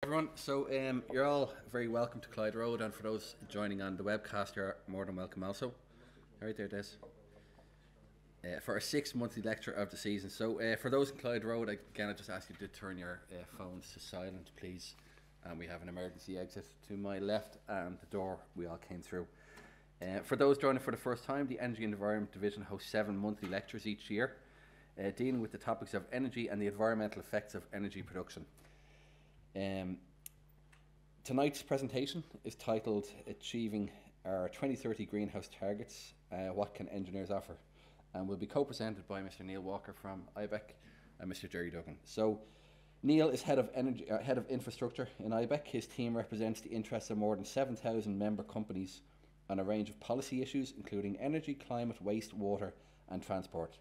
Everyone, so you're all very welcome to Clyde Road, and for those joining on the webcast, you're more than welcome also. Right there, Des. For our sixth monthly lecture of the season. So for those in Clyde Road, again, I just ask you to turn your phones to silent, please. And we have an emergency exit to my left and the door we all came through. For those joining for the first time, the Energy and Environment Division hosts 7 monthly lectures each year, dealing with the topics of energy and the environmental effects of energy production. Tonight's presentation is titled Achieving Our 2030 Greenhouse Targets, What Can Engineers Offer? And will be co-presented by Mr. Neil Walker from IBEC and Mr. Gerry Duggan. So Neil is head of infrastructure in IBEC. His team represents the interests of more than 7,000 member companies on a range of policy issues, including energy, climate, waste, water and transport.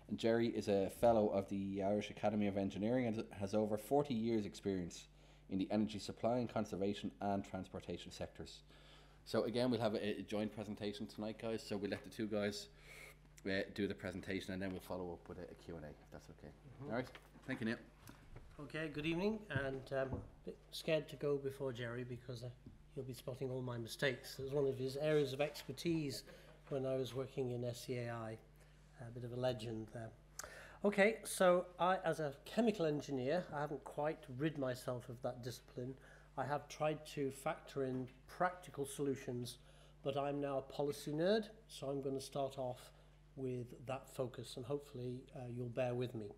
And Gerry is a fellow of the Irish Academy of Engineering and has over 40 years experience in the energy supply and conservation and transportation sectors. So again, we'll have a joint presentation tonight, guys. So we'll let the two guys do the presentation and then we'll follow up with a Q&A, if that's okay. All right, thank you, Neil. Okay, good evening, and a bit scared to go before Gerry because he'll be spotting all my mistakes. It was one of his areas of expertise when I was working in SCAI, a bit of a legend there. Okay, so I, as a chemical engineer, I haven't quite rid myself of that discipline. I have tried to factor in practical solutions, but I'm now a policy nerd, so I'm going to start off with that focus, and hopefully you'll bear with me.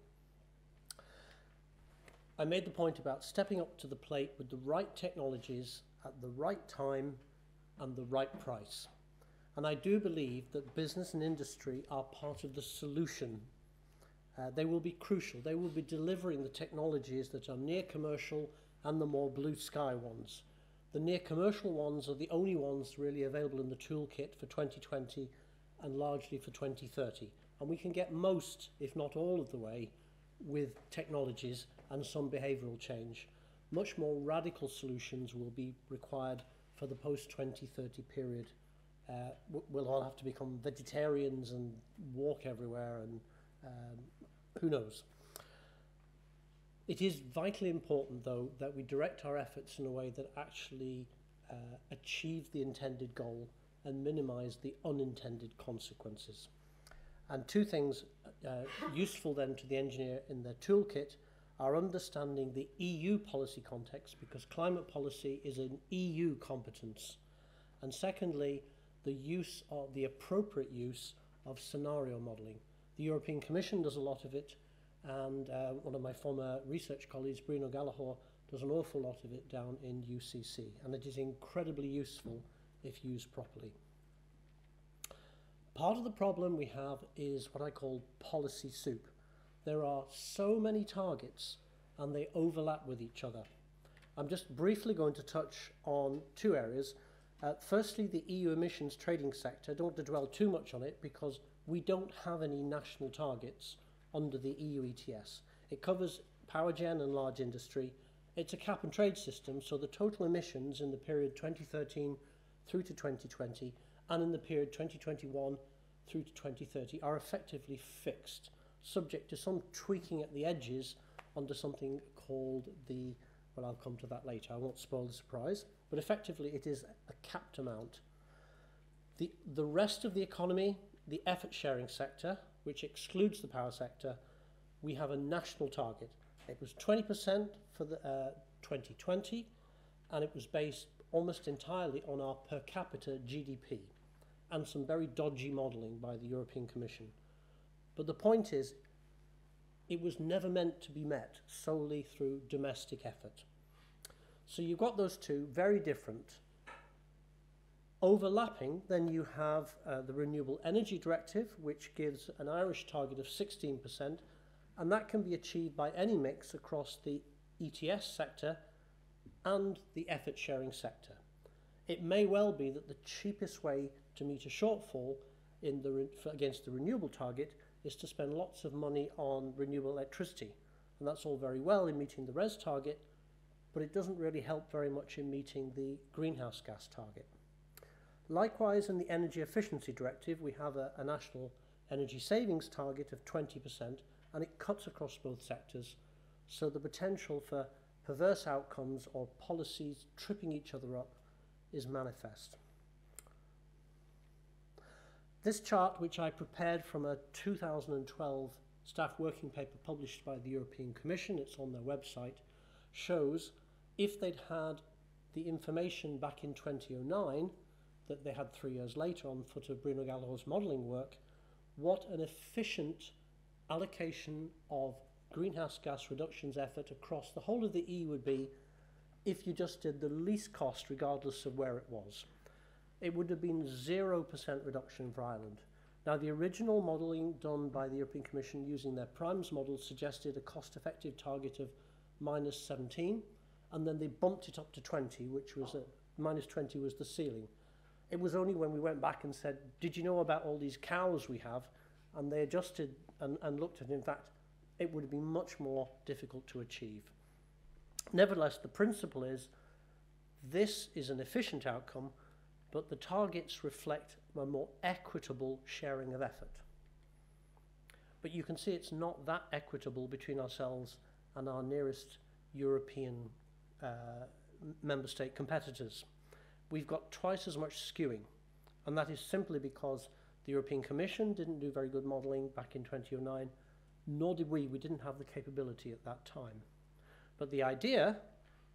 I made the point about stepping up to the plate with the right technologies at the right time and the right price. And I do believe that business and industry are part of the solution. They will be crucial. They will be delivering the technologies that are near commercial and the more blue sky ones. The near commercial ones are the only ones really available in the toolkit for 2020 and largely for 2030. And we can get most, if not all of the way, with technologies and some behavioural change. Much more radical solutions will be required for the post-2030 period. We'll all have to become vegetarians and walk everywhere, and who knows. It is vitally important, though, that we direct our efforts in a way that actually achieve the intended goal and minimise the unintended consequences. And two things useful then to the engineer in their toolkit are understanding the EU policy context, because climate policy is an EU competence. And secondly, the appropriate use of scenario modelling. The European Commission does a lot of it, and one of my former research colleagues, Bruno Gallagher, does an awful lot of it down in UCC, and it is incredibly useful if used properly. Part of the problem we have is what I call policy soup. There are so many targets and they overlap with each other. I'm just briefly going to touch on 2 areas. Firstly, the EU emissions trading sector. I don't want to dwell too much on it because we don't have any national targets under the EU ETS. It covers power gen and large industry. It's a cap and trade system, so the total emissions in the period 2013 through to 2020 and in the period 2021 through to 2030 are effectively fixed, subject to some tweaking at the edges under something called the, well, I'll come to that later, I won't spoil the surprise, but effectively it is a capped amount. The rest of the economy, the effort sharing sector, which excludes the power sector, we have a national target. It was 20% for the 2020, and it was based almost entirely on our per capita GDP and some very dodgy modelling by the European Commission. But the point is, it was never meant to be met solely through domestic effort. So you've got those two very different. Overlapping, then you have the Renewable Energy Directive, which gives an Irish target of 16%, and that can be achieved by any mix across the ETS sector and the effort sharing sector. It may well be that the cheapest way to meet a shortfall against the renewable target is to spend lots of money on renewable electricity. And that's all very well in meeting the RES target, but it doesn't really help very much in meeting the greenhouse gas target. Likewise, in the Energy Efficiency Directive, we have a national energy savings target of 20%, and it cuts across both sectors. So the potential for perverse outcomes or policies tripping each other up is manifest. This chart, which I prepared from a 2012 staff working paper published by the European Commission, it's on their website, shows if they'd had the information back in 2009 that they had 3 years later on foot of Bruno Gallo's modelling work, what an efficient allocation of greenhouse gas reductions effort across the whole of the EU would be if you just did the least cost regardless of where it was. It would have been 0% reduction for Ireland. Now, the original modelling done by the European Commission using their primes model suggested a cost-effective target of minus 17, and then they bumped it up to 20, which was minus 20 was the ceiling. It was only when we went back and said, did you know about all these cows we have? And they adjusted and looked at it. In fact, it would have been much more difficult to achieve. Nevertheless, the principle is this is an efficient outcome, but the targets reflect a more equitable sharing of effort. But you can see it's not that equitable between ourselves and our nearest European member state competitors. We've got twice as much skewing, and that is simply because the European Commission didn't do very good modelling back in 2009, nor did we. We didn't have the capability at that time. But the idea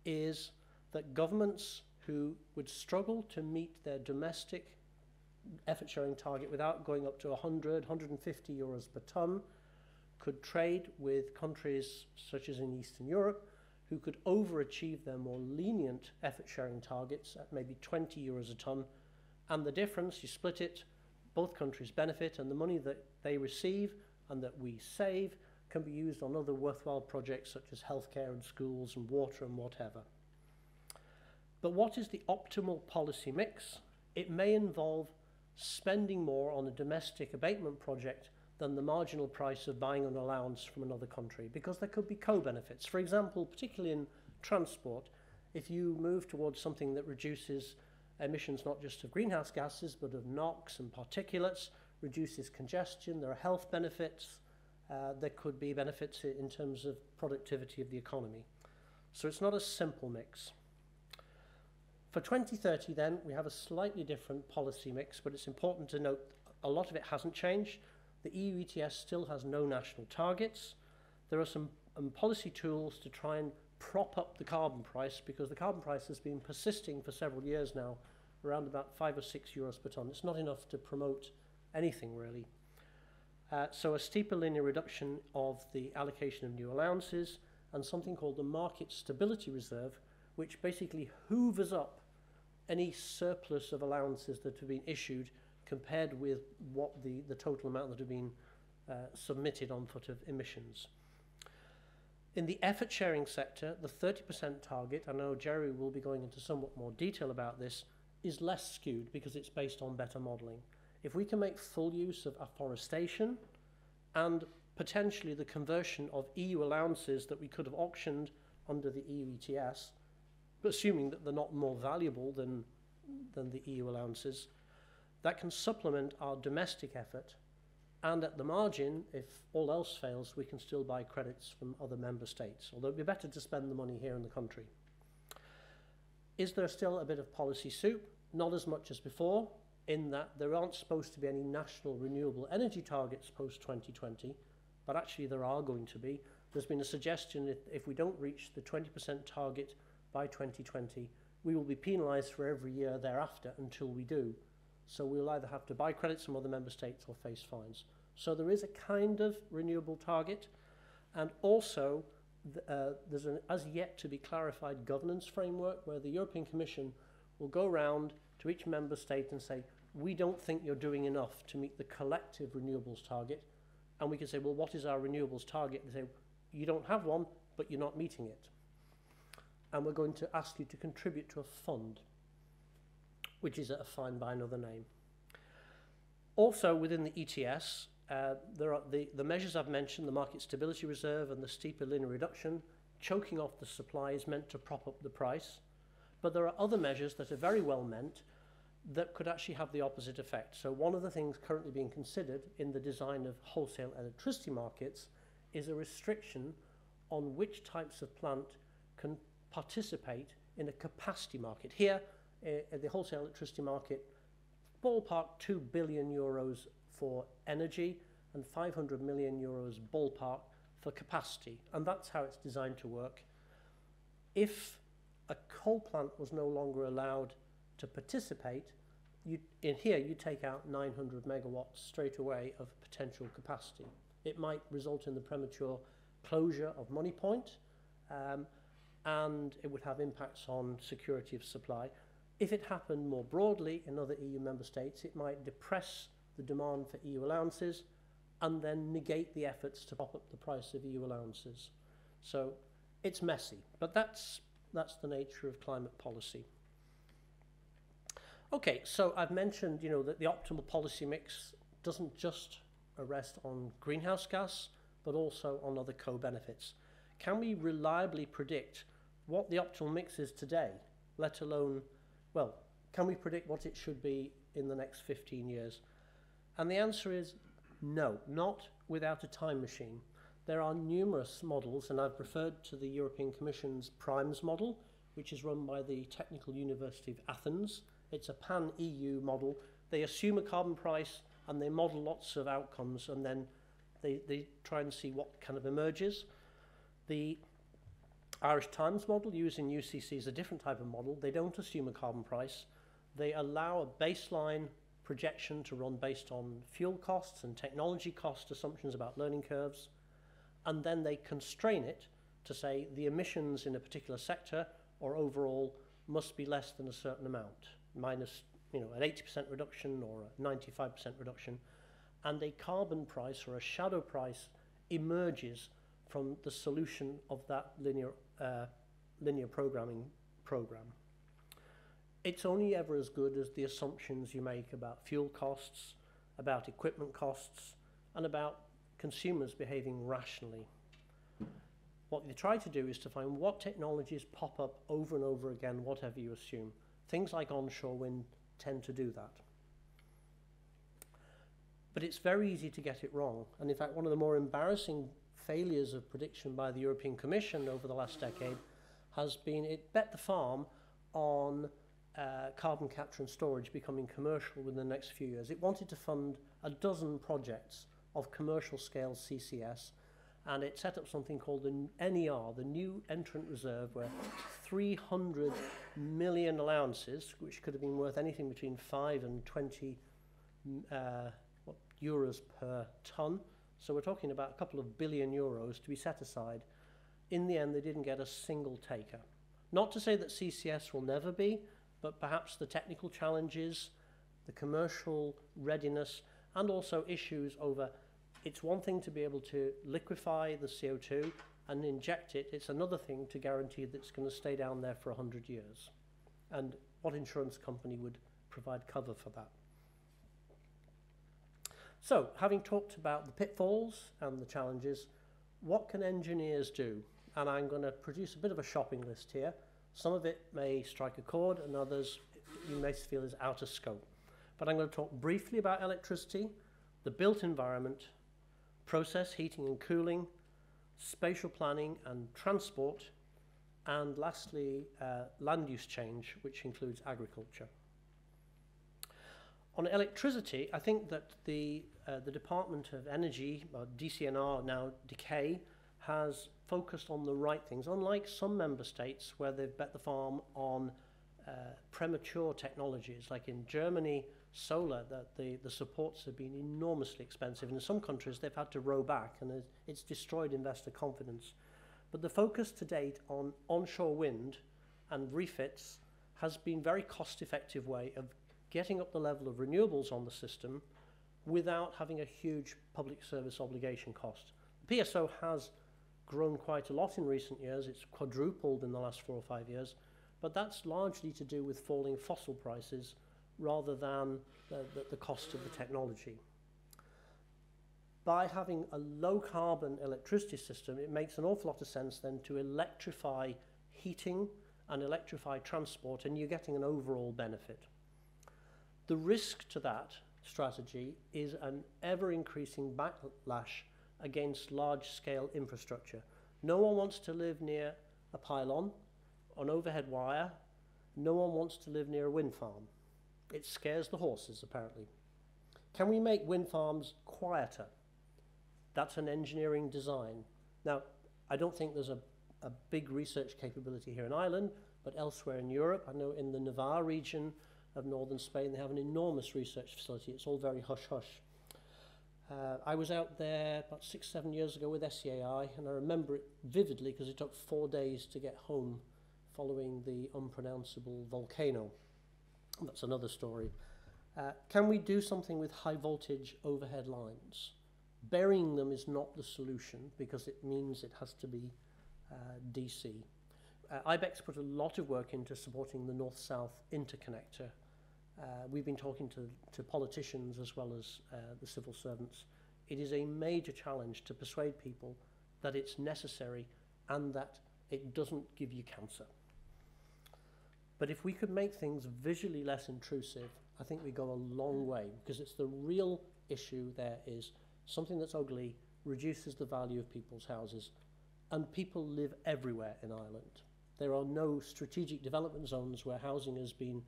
is that governments who would struggle to meet their domestic effort sharing target without going up to 100, 150 euros per tonne could trade with countries such as in Eastern Europe who could overachieve their more lenient effort sharing targets at maybe 20 euros a tonne, and the difference, you split it, both countries benefit, and the money that they receive and that we save can be used on other worthwhile projects such as healthcare and schools and water and whatever. But what is the optimal policy mix? It may involve spending more on a domestic abatement project than the marginal price of buying an allowance from another country, because there could be co-benefits. For example, particularly in transport, if you move towards something that reduces emissions not just of greenhouse gases but of NOx and particulates, reduces congestion, there are health benefits, there could be benefits in terms of productivity of the economy. So it's not a simple mix. For 2030 then, we have a slightly different policy mix, but it's important to note a lot of it hasn't changed. The EU ETS still has no national targets. There are some policy tools to try and prop up the carbon price, because the carbon price has been persisting for several years now, around about 5 or 6 euros per tonne. It's not enough to promote anything really. So a steeper linear reduction of the allocation of new allowances, and something called the Market Stability Reserve, which basically hoovers up any surplus of allowances that have been issued compared with what the total amount that have been submitted on foot of emissions. In the effort sharing sector, the 30% target, I know Gerry will be going into somewhat more detail about this, is less skewed because it's based on better modelling. If we can make full use of afforestation and potentially the conversion of EU allowances that we could have auctioned under the EU ETS, but assuming that they're not more valuable than the EU allowances, that can supplement our domestic effort, and at the margin, if all else fails, we can still buy credits from other member states, although it would be better to spend the money here in the country. Is there still a bit of policy soup? Not as much as before, in that there aren't supposed to be any national renewable energy targets post-2020, but actually there are going to be. There's been a suggestion that if we don't reach the 20% target by 2020, we will be penalised for every year thereafter until we do. So we'll either have to buy credits from other member states or face fines. So there is a kind of renewable target, and also there's an as yet to be clarified governance framework where the European Commission will go around to each member state and say, we don't think you're doing enough to meet the collective renewables target. And we can say, well, what is our renewables target? They say, you don't have one, but you're not meeting it. And we're going to ask you to contribute to a fund, which is a fine by another name. Also within the ETS, there are the measures I've mentioned, the Market Stability Reserve and the steeper linear reduction. Choking off the supply is meant to prop up the price, but there are other measures that are very well meant that could actually have the opposite effect. So one of the things currently being considered in the design of wholesale electricity markets is a restriction on which types of plant can participate in a capacity market. Here, the wholesale electricity market, ballpark 2 billion euros for energy and 500 million euros ballpark for capacity. And that's how it's designed to work. If a coal plant was no longer allowed to participate, in here you take out 900 megawatts straight away of potential capacity. It might result in the premature closure of Money Point, and it would have impacts on security of supply. If it happened more broadly in other EU member states, it might depress the demand for EU allowances and then negate the efforts to pop up the price of EU allowances. So it's messy, but that's the nature of climate policy. Okay, so I've mentioned, that the optimal policy mix doesn't just rest on greenhouse gas, but also on other co-benefits. Can we reliably predict what the optimal mix is today, let alone, well, can we predict what it should be in the next 15 years? And the answer is no, not without a time machine. There are numerous models, and I've referred to the European Commission's PRIMES model, which is run by the Technical University of Athens. It's a pan-EU model. They assume a carbon price and they model lots of outcomes, and then they try and see what kind of emerges. The Irish Times model using UCC is a different type of model. They don't assume a carbon price. They allow a baseline projection to run based on fuel costs and technology cost assumptions about learning curves, and then they constrain it to say the emissions in a particular sector or overall must be less than a certain amount, minus an 80% reduction or a 95% reduction, and a carbon price or a shadow price emerges from the solution of that linear programming program. It's only ever as good as the assumptions you make about fuel costs, about equipment costs, and about consumers behaving rationally. What you try to do is to find what technologies pop up over and over again, whatever you assume. Things like onshore wind tend to do that. But it's very easy to get it wrong. And in fact, one of the more embarrassing failures of prediction by the European Commission over the last decade has been it bet the farm on carbon capture and storage becoming commercial within the next few years. It wanted to fund a dozen projects of commercial scale CCS, and it set up something called the NER, the New Entrant Reserve, where 300 million allowances, which could have been worth anything between 5 and 20 euros per tonne, so we're talking about a couple of billion euros to be set aside. In the end, they didn't get a single taker. Not to say that CCS will never be, but perhaps the technical challenges, the commercial readiness, and also issues over, it's one thing to be able to liquefy the CO2 and inject it. It's another thing to guarantee that it's going to stay down there for 100 years. And what insurance company would provide cover for that? So, having talked about the pitfalls and the challenges, what can engineers do? And I'm going to produce a bit of a shopping list here. Some of it may strike a chord, and others you may feel is out of scope. But I'm going to talk briefly about electricity, the built environment, process heating and cooling, spatial planning and transport, and lastly, land use change, which includes agriculture. On electricity, I think that the Department of Energy, or DCNR now Decay, has focused on the right things, unlike some member states where they've bet the farm on premature technologies, like in Germany, solar, that the supports have been enormously expensive. And in some countries, they've had to row back, and it's destroyed investor confidence. But the focus to date on onshore wind and refits has been a very cost-effective way of getting up the level of renewables on the system without having a huge public service obligation cost. The PSO has grown quite a lot in recent years. It's quadrupled in the last 4 or 5 years, but that's largely to do with falling fossil prices rather than the cost of the technology. By having a low carbon electricity system, it makes an awful lot of sense then to electrify heating and electrify transport, and you're getting an overall benefit. The risk to that strategy is an ever-increasing backlash against large-scale infrastructure. No one wants to live near a pylon, an overhead wire. No one wants to live near a wind farm. It scares the horses, apparently. Can we make wind farms quieter? That's an engineering design. Now, I don't think there's a big research capability here in Ireland, but elsewhere in Europe, I know in the Navarre region of northern Spain, they have an enormous research facility. It's all very hush-hush. I was out there about 6-7 years ago with SEAI, and I remember it vividly because it took 4 days to get home following the unpronounceable volcano. That's another story. Can we do something with high voltage overhead lines? Burying them is not the solution because it means it has to be DC. IBEX put a lot of work into supporting the north-south interconnector. We've been talking to politicians as well as the civil servants. It is a major challenge to persuade people that it's necessary and that it doesn't give you cancer. But if we could make things visually less intrusive, I think we go a long way, because it's the real issue there is something that's ugly reduces the value of people's houses, and people live everywhere in Ireland. There are no strategic development zones where housing has been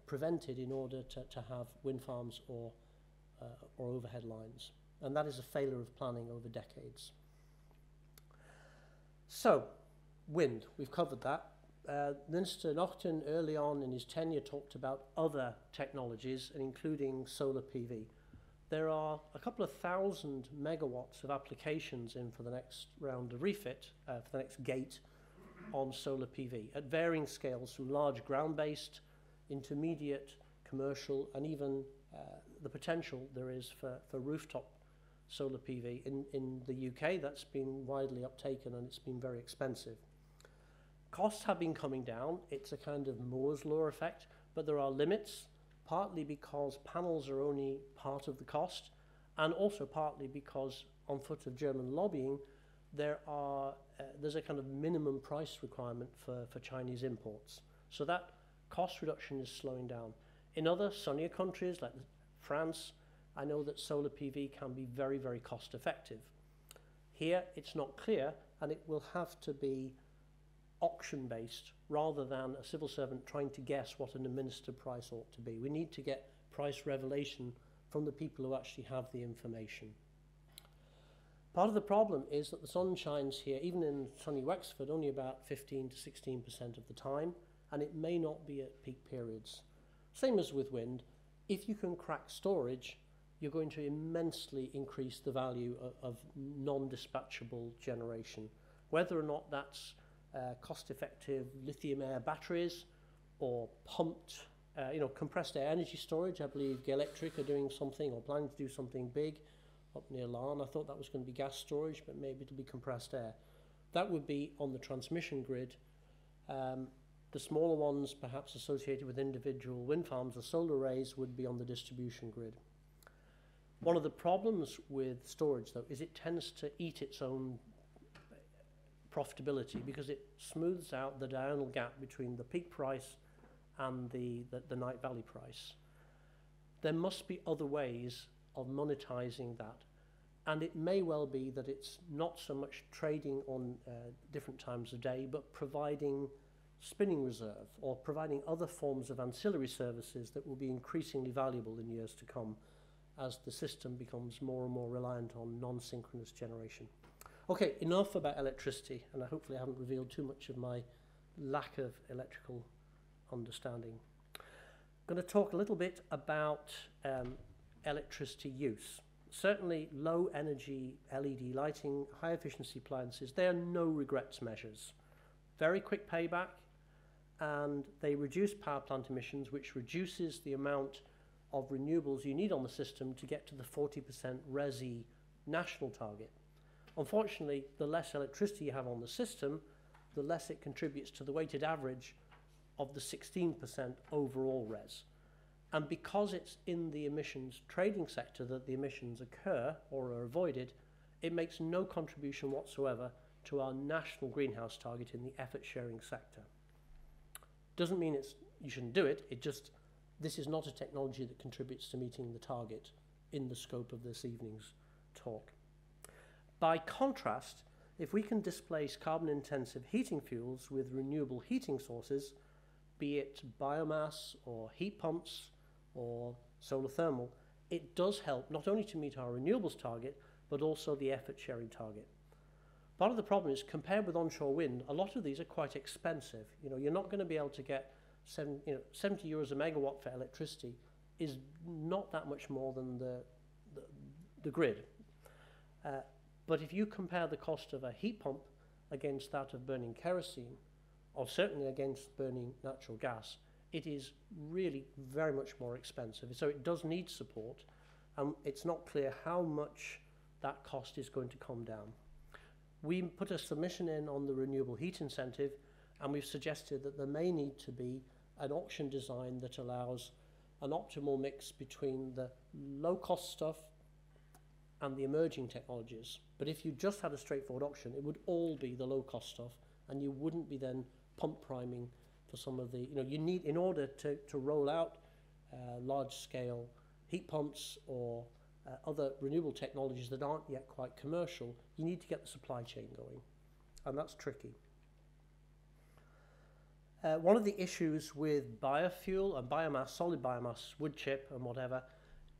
prevented in order to have wind farms or overhead lines. And that is a failure of planning over decades. So, wind, we've covered that. Minister Naughton early on in his tenure talked about other technologies, including solar PV. There are a couple of 1,000 megawatts of applications in for the next round of refit, for the next gate on solar PV, at varying scales from large ground-based, intermediate, commercial, and even the potential there is for rooftop solar PV. In the UK, that's been widely uptaken and it's been very expensive. Costs have been coming down. It's a kind of Moore's law effect, but there are limits, partly because panels are only part of the cost, and also partly because, on foot of German lobbying, there's a kind of minimum price requirement for Chinese imports. So that cost reduction is slowing down. In other sunnier countries like France, I know that solar PV can be very, very cost effective. Here, it's not clear, and it will have to be auction-based rather than a civil servant trying to guess what an administered price ought to be. We need to get price revelation from the people who actually have the information. Part of the problem is that the sun shines here, even in sunny Wexford, only about 15 to 16% of the time, and it may not be at peak periods. Same as with wind, if you can crack storage, you're going to immensely increase the value of non-dispatchable generation. Whether or not that's cost-effective lithium-air batteries or pumped, compressed air energy storage. I believe Electric are doing something or planning to do something big up near Larne. I thought that was going to be gas storage, but maybe it'll be compressed air. That would be on the transmission grid. The smaller ones, perhaps associated with individual wind farms or solar arrays, would be on the distribution grid. One of the problems with storage, though, is it tends to eat its own profitability because it smooths out the diurnal gap between the peak price and the night valley price. There must be other ways of monetizing that, and it may well be that it's not so much trading on different times of day, but providing spinning reserve or providing other forms of ancillary services that will be increasingly valuable in years to come as the system becomes more and more reliant on non-synchronous generation. Okay, enough about electricity, and hopefully I haven't revealed too much of my lack of electrical understanding. I'm going to talk a little bit about electricity use. Certainly low energy LED lighting, high efficiency appliances, they are no regrets measures. Very quick payback, and they reduce power plant emissions, which reduces the amount of renewables you need on the system to get to the 40% RESI national target. Unfortunately, the less electricity you have on the system, the less it contributes to the weighted average of the 16% overall res. And because it's in the emissions trading sector that the emissions occur or are avoided, it makes no contribution whatsoever to our national greenhouse target in the effort sharing sector. Doesn't mean you shouldn't do it, this is not a technology that contributes to meeting the target in the scope of this evening's talk. By contrast, if we can displace carbon-intensive heating fuels with renewable heating sources, be it biomass or heat pumps or solar thermal, it does help not only to meet our renewables target, but also the effort sharing target. Part of the problem is, compared with onshore wind, a lot of these are quite expensive. You know, you're not going to be able to get 70 euros a megawatt for electricity is not that much more than the grid. But if you compare the cost of a heat pump against that of burning kerosene, or certainly against burning natural gas, it is really very much more expensive. So it does need support, and it's not clear how much that cost is going to come down. We put a submission in on the renewable heat incentive, and we've suggested that there may need to be an auction design that allows an optimal mix between the low-cost stuff and the emerging technologies. But if you just had a straightforward auction, it would all be the low-cost stuff, and you wouldn't be then pump priming for some of the, you need, in order to roll out large-scale heat pumps or other renewable technologies that aren't yet quite commercial, you need to get the supply chain going, and that's tricky. One of the issues with biofuel and biomass, solid biomass, wood chip and whatever,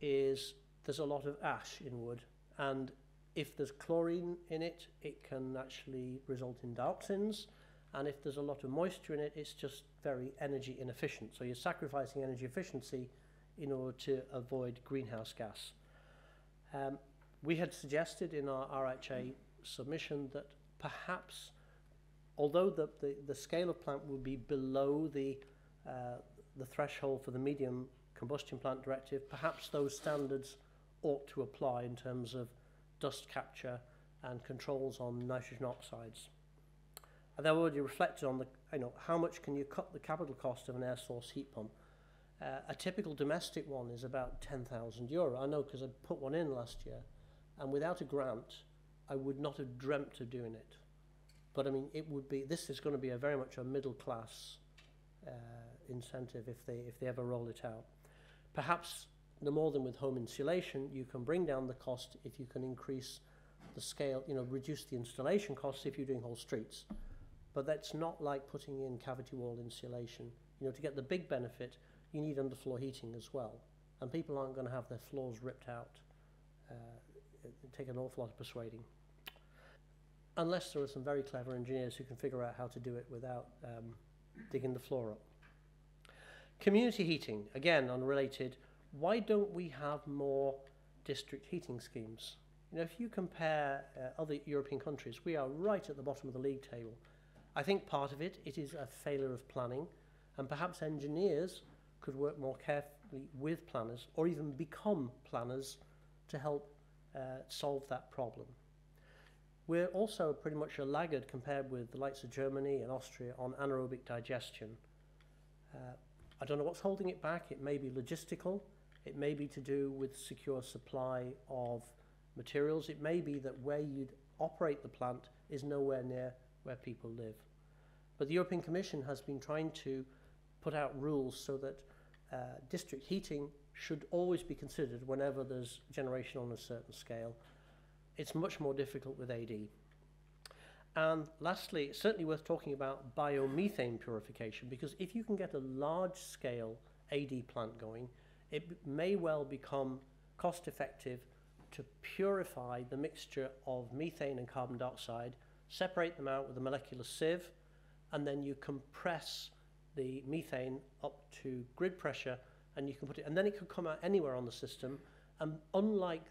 is there's a lot of ash in wood, and if there's chlorine in it, it can actually result in dioxins, and if there's a lot of moisture in it, it's just very energy inefficient. So you're sacrificing energy efficiency in order to avoid greenhouse gas. We had suggested in our RHA submission that perhaps, although the scale of plant would be below the threshold for the medium combustion plant directive, perhaps those standards ought to apply in terms of dust capture and controls on nitrogen oxides. And they've already reflected on how much can you cut the capital cost of an air source heat pump. A typical domestic one is about €10,000. I know because I put one in last year, and without a grant, I would not have dreamt of doing it. But I mean, this is going to be very much a middle class incentive if they ever roll it out. Perhaps no more than with home insulation, you can bring down the cost if you can increase the scale, reduce the installation costs if you're doing whole streets. But that's not like putting in cavity wall insulation. To get the big benefit, you need underfloor heating as well. And people aren't going to have their floors ripped out. It'd take an awful lot of persuading. Unless there are some very clever engineers who can figure out how to do it without digging the floor up. Community heating, again, unrelated. Why don't we have more district heating schemes? If you compare other European countries, we are right at the bottom of the league table. I think part of it is a failure of planning, and perhaps engineers could work more carefully with planners, or even become planners to help solve that problem. We're also pretty much a laggard compared with the likes of Germany and Austria on anaerobic digestion. I don't know what's holding it back. It may be logistical. It may be to do with secure supply of materials. It may be that where you'd operate the plant is nowhere near where people live. But the European Commission has been trying to put out rules so that district heating should always be considered whenever there's generation on a certain scale. It's much more difficult with AD. And lastly, it's certainly worth talking about biomethane purification, because if you can get a large-scale AD plant going, it may well become cost-effective to purify the mixture of methane and carbon dioxide, separate them out with a molecular sieve, and then you compress the methane up to grid pressure, and you can put it, and then it could come out anywhere on the system. And unlike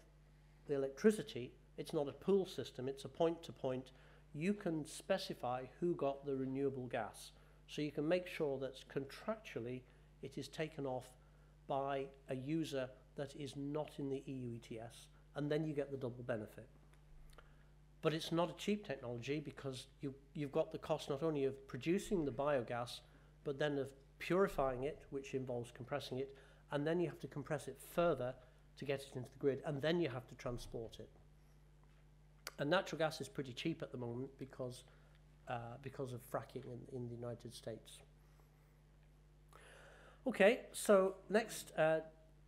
the electricity, it's not a pool system, it's a point-to-point. You can specify who got the renewable gas. So you can make sure that contractually it is taken off by a user that is not in the EU ETS, and then you get the double benefit. But it's not a cheap technology, because you've got the cost not only of producing the biogas, but then of purifying it, which involves compressing it, and then you have to compress it further to get it into the grid, and then you have to transport it. And natural gas is pretty cheap at the moment because of fracking in the United States. Okay, so next,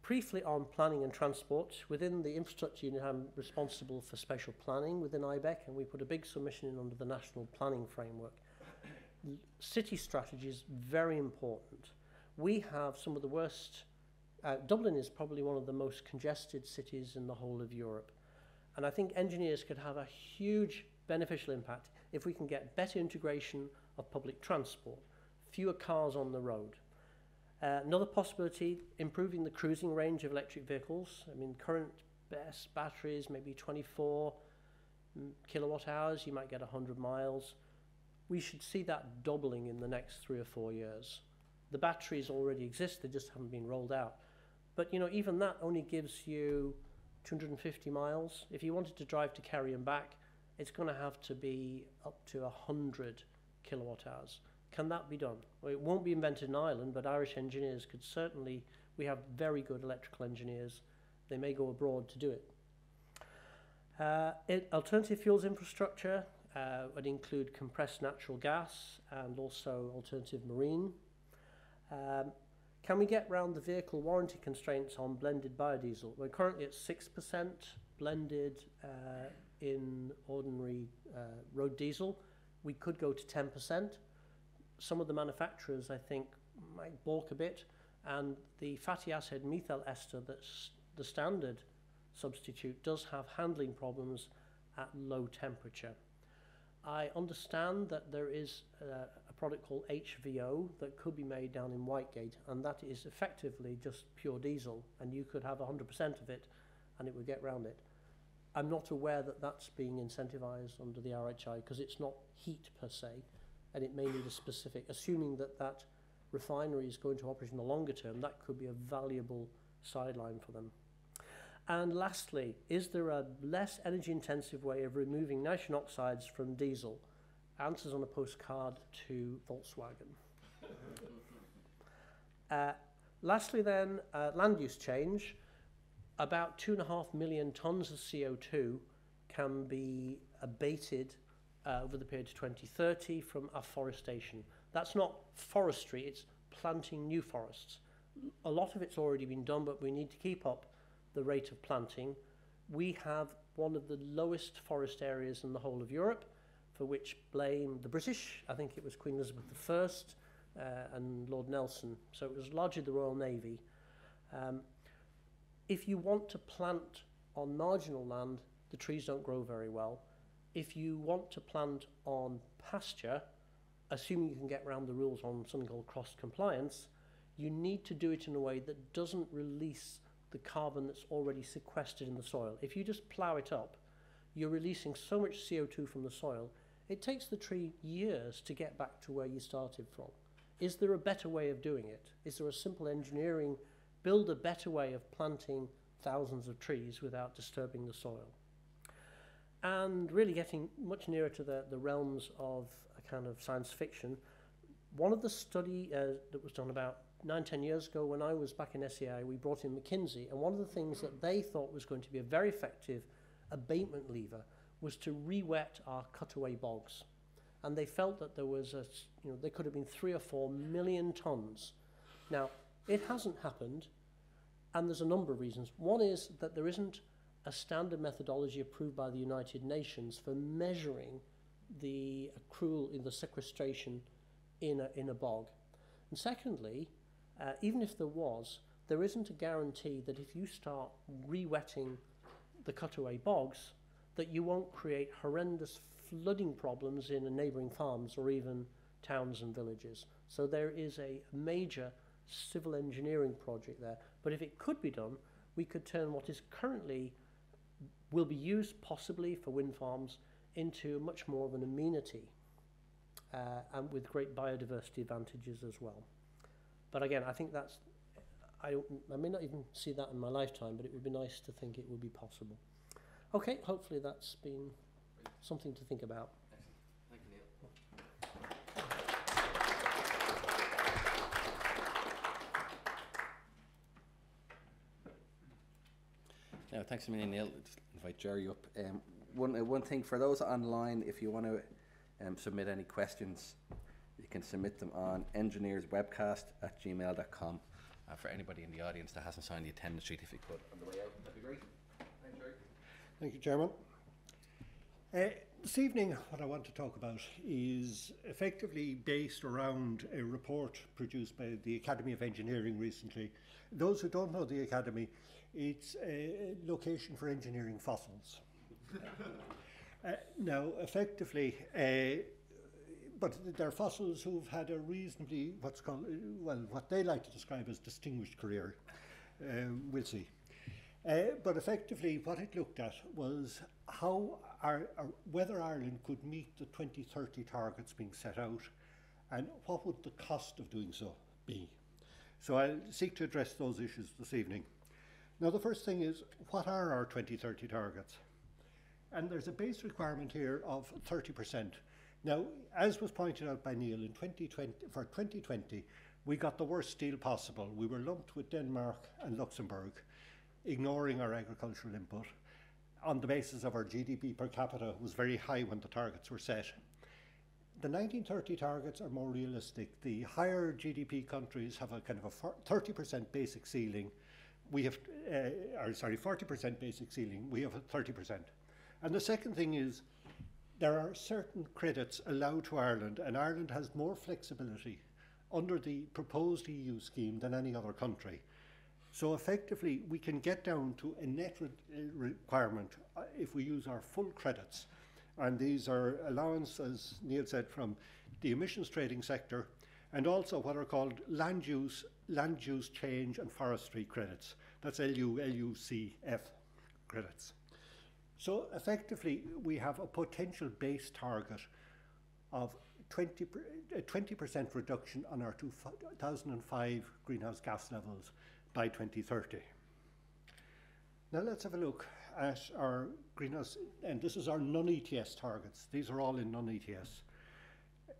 Briefly on planning and transport, within the infrastructure unit I'm responsible for spatial planning within IBEC, and we put a big submission in under the National Planning Framework. City strategy is very important. We have some of the worst, Dublin is probably one of the most congested cities in the whole of Europe. And I think engineers could have a huge beneficial impact if we can get better integration of public transport, fewer cars on the road. Another possibility, improving the cruising range of electric vehicles. I mean, current best batteries, maybe 24 kilowatt hours, you might get 100 miles. We should see that doubling in the next 3 or 4 years. The batteries already exist, they just haven't been rolled out. But you know, even that only gives you 250 miles. If you wanted to drive to Kerry and back, it's going to have to be up to 100 kilowatt hours. Can that be done? Well, it won't be invented in Ireland, but Irish engineers could certainly, we have very good electrical engineers. They may go abroad to do it. Alternative fuels infrastructure would include compressed natural gas and also alternative marine. Can we get round the vehicle warranty constraints on blended biodiesel? We're currently at 6% blended in ordinary road diesel. We could go to 10%. Some of the manufacturers, I think, might balk a bit, and the fatty acid methyl ester, that's the standard substitute, does have handling problems at low temperature. I understand that there is a product called HVO that could be made down in Whitegate, and that is effectively just pure diesel, and you could have 100% of it and it would get round it. I'm not aware that that's being incentivized under the RHI because it's not heat per se, and it may need a specific, assuming that that refinery is going to operate in the longer term, that could be a valuable sideline for them. And lastly, is there a less energy intensive way of removing nitrogen oxides from diesel? Answers on a postcard to Volkswagen. Lastly then, land use change. About 2.5 million tonnes of CO2 can be abated over the period to 2030 from afforestation. That's not forestry, it's planting new forests. A lot of it's already been done, but we need to keep up the rate of planting. We have one of the lowest forest areas in the whole of Europe, for which blame the British. I think it was Queen Elizabeth I and Lord Nelson, so it was largely the Royal Navy. If you want to plant on marginal land, the trees don't grow very well. If you want to plant on pasture, assuming you can get around the rules on something called cross compliance, you need to do it in a way that doesn't release the carbon that's already sequestered in the soil. If you just plough it up, you're releasing so much CO2 from the soil, it takes the tree years to get back to where you started from. Is there a better way of doing it? Is there a simple engineering, build a better way of planting thousands of trees without disturbing the soil? And really getting much nearer to the realms of a kind of science fiction, one of the study that was done about 9-10 years ago when I was back in SEI, we brought in McKinsey, and one of the things that they thought was going to be a very effective abatement lever was to re-wet our cutaway bogs. And they felt that there was there could have been 3 or 4 million tonnes. Now, it hasn't happened, and there's a number of reasons. One is that there isn't a standard methodology approved by the United Nations for measuring the accrual in the sequestration in a bog. And secondly, even if there was, there isn't a guarantee that if you start re-wetting the cutaway bogs, that you won't create horrendous flooding problems in neighbouring farms or even towns and villages. So there is a major civil engineering project there. But if it could be done, we could turn what is currently, will be used possibly for wind farms, into much more of an amenity and with great biodiversity advantages as well. But again, I think that's, I may not even see that in my lifetime, but it would be nice to think it would be possible. Okay, hopefully that's been something to think about. Excellent. Thank you, Neil. Now, thanks a million, Neil. Just invite Gerry up. One thing for those online, if you want to submit any questions, you can submit them on engineerswebcast@gmail.com, For anybody in the audience that hasn't signed the attendance sheet, if you could, on the way out, that'd be great. Thanks, Jerry. Thank you, Chairman. This evening, what I want to talk about is effectively based around a report produced by the Academy of Engineering recently. Those who don't know the Academy, it's a location for engineering fossils. Now, effectively, but they're fossils who've had a reasonably, what they like to describe as distinguished career. We'll see. But effectively, what it looked at was how whether Ireland could meet the 2030 targets being set out, and what would the cost of doing so be. So I'll seek to address those issues this evening. Now, the first thing is, what are our 2030 targets? And there's a base requirement here of 30%. Now, as was pointed out by Neil, in 2020, we got the worst deal possible. We were lumped with Denmark and Luxembourg, ignoring our agricultural input, on the basis of our GDP per capita was very high when the targets were set. The 1930 targets are more realistic. The higher GDP countries have a kind of a 30% basic ceiling. We have, 40% basic ceiling. We have a 30%. And the second thing is, there are certain credits allowed to Ireland, and Ireland has more flexibility under the proposed EU scheme than any other country. So effectively, we can get down to a net requirement if we use our full credits. And these are allowance, as Neil said, from the emissions trading sector, and also what are called land use change and forestry credits. That's LUCF credits. So effectively, we have a potential base target of 20% reduction on our 2005 greenhouse gas levels by 2030. Now let's have a look at our greenhouse, and this is our non-ETS targets. These are all in non-ETS.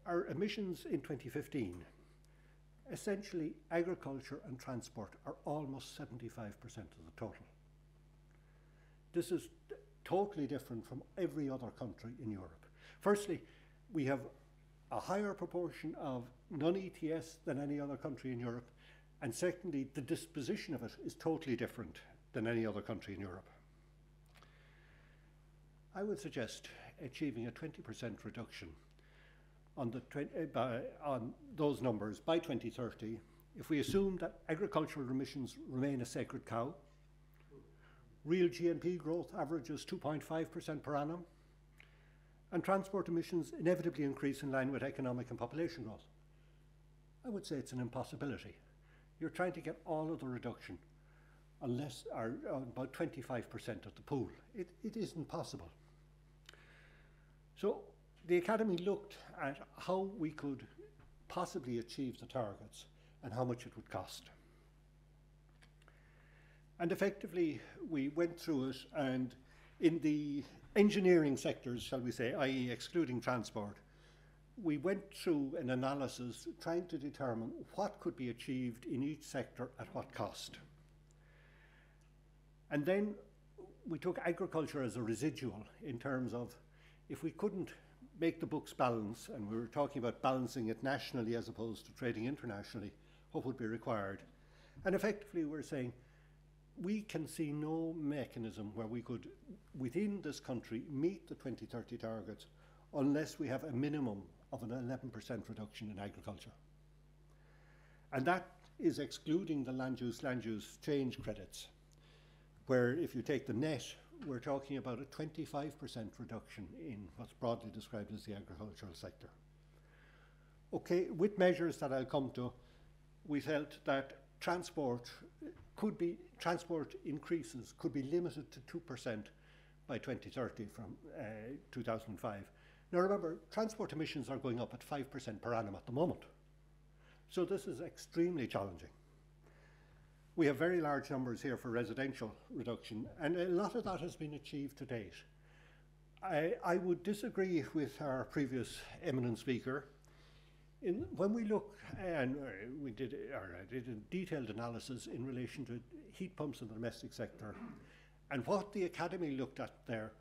Our emissions in 2015, essentially agriculture and transport are almost 75% of the total. This is totally different from every other country in Europe. Firstly, we have a higher proportion of non-ETS than any other country in Europe. And secondly, the disposition of it is totally different than any other country in Europe. I would suggest achieving a 20% reduction on those numbers by 2030 if we assume that agricultural emissions remain a sacred cow, real GNP growth averages 2.5% per annum, and transport emissions inevitably increase in line with economic and population growth. I would say it's an impossibility. You're trying to get all of the reduction unless about 25% of the pool. It isn't possible. So the Academy looked at how we could possibly achieve the targets and how much it would cost. And effectively, we went through it, and in the engineering sectors, shall we say, i.e. excluding transport, we went through an analysis trying to determine what could be achieved in each sector at what cost. And then we took agriculture as a residual in terms of if we couldn't make the books balance, and we were talking about balancing it nationally as opposed to trading internationally, what would be required? And effectively we're saying we can see no mechanism where we could, within this country, meet the 2030 targets unless we have a minimum of an 11% reduction in agriculture. And that is excluding the land use change credits, where if you take the net, we're talking about a 25% reduction in what's broadly described as the agricultural sector. Okay, with measures that I'll come to, we felt that transport increases could be limited to 2% by 2030 from 2005. Now remember, transport emissions are going up at 5% per annum at the moment. So this is extremely challenging. We have very large numbers here for residential reduction, and a lot of that has been achieved to date. I would disagree with our previous eminent speaker. When we look, and I did a detailed analysis in relation to heat pumps in the domestic sector, and what the Academy looked at there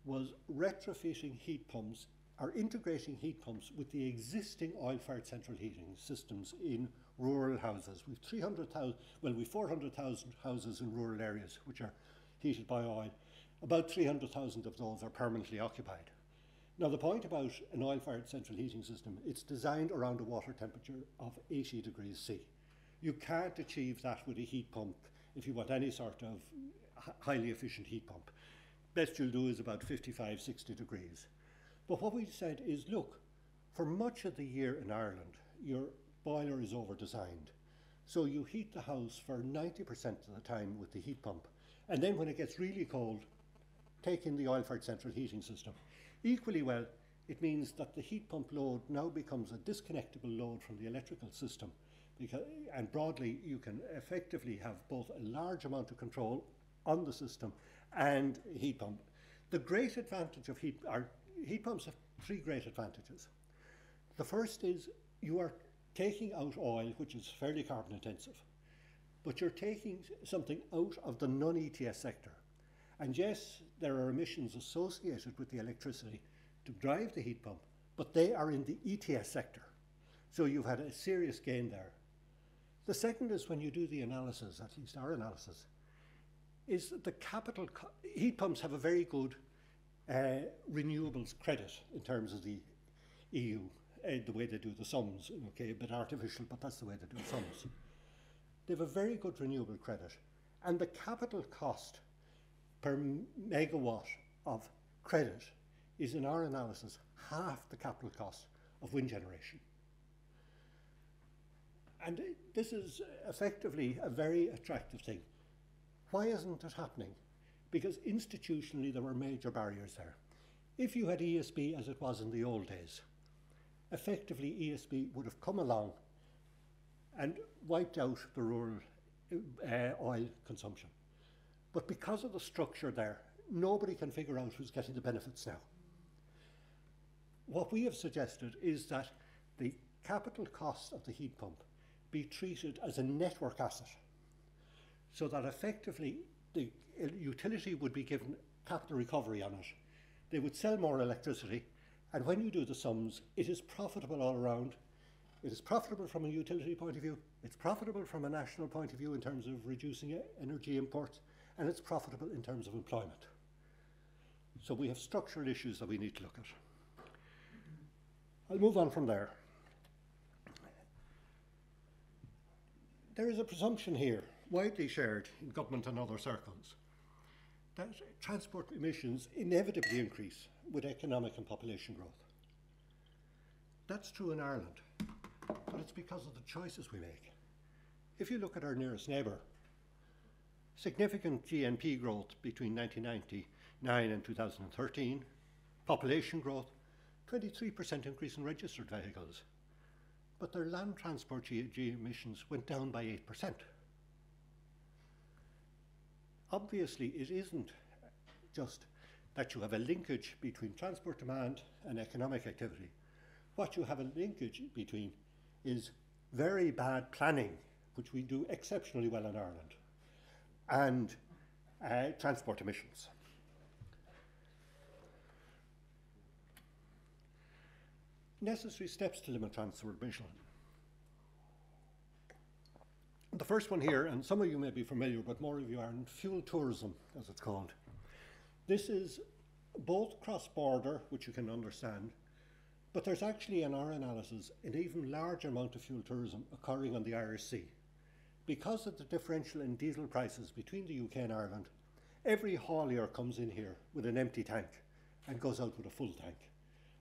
was retrofitting heat pumps are integrating heat pumps with the existing oil-fired central heating systems in rural houses. We've 300,000, well, we've 400,000 houses in rural areas which are heated by oil. About 300,000 of those are permanently occupied. Now, the point about an oil-fired central heating system, it's designed around a water temperature of 80 degrees C. You can't achieve that with a heat pump if you want any sort of highly efficient heat pump. Best you'll do is about 55, 60 degrees. But what we said is, look, for much of the year in Ireland, your boiler is over-designed. So you heat the house for 90% of the time with the heat pump. And then when it gets really cold, take in the oil-fired central heating system. Equally well, it means that the heat pump load now becomes a disconnectable load from the electrical system. And broadly, you can effectively have both a large amount of control on the system and a heat pump. The great advantage of heat pumps have three great advantages. The first is you are taking out oil, which is fairly carbon intensive, but you're taking something out of the non-ETS sector. And yes, there are emissions associated with the electricity to drive the heat pump, but they are in the ETS sector. So you've had a serious gain there. The second is when you do the analysis, at least our analysis, is that the heat pumps have a very good renewables credit in terms of the EU, the way they do the sums, okay, a bit artificial, but that's the way they do the sums. They have a very good renewable credit, and the capital cost per megawatt of credit is, in our analysis, half the capital cost of wind generation. And this is effectively a very attractive thing. Why isn't it happening? Because institutionally there were major barriers there. If you had ESB as it was in the old days, effectively ESB would have come along and wiped out the rural oil consumption. But because of the structure there, nobody can figure out who's getting the benefits now. What we have suggested is that the capital cost of the heat pump be treated as a network asset, so that effectively the utility would be given capital recovery on it. They would sell more electricity, and when you do the sums, it is profitable all around. It is profitable from a utility point of view, it's profitable from a national point of view in terms of reducing energy imports, and it's profitable in terms of employment. So we have structural issues that we need to look at. I'll move on from there. There is a presumption here, widely shared in government and other circles, that transport emissions inevitably increase with economic and population growth. That's true in Ireland, but it's because of the choices we make. If you look at our nearest neighbour, significant GNP growth between 1999 and 2013, population growth, 23% increase in registered vehicles, but their land transport GHG emissions went down by 8%. Obviously, it isn't just that you have a linkage between transport demand and economic activity. What you have a linkage between is very bad planning, which we do exceptionally well in Ireland, and transport emissions. Necessary steps to limit transport emissions. The first one here, and some of you may be familiar, but more of you aren't, fuel tourism, as it's called. This is both cross-border, which you can understand, but there's actually, in our analysis, an even larger amount of fuel tourism occurring on the Irish Sea. Because of the differential in diesel prices between the UK and Ireland, every haulier comes in here with an empty tank and goes out with a full tank.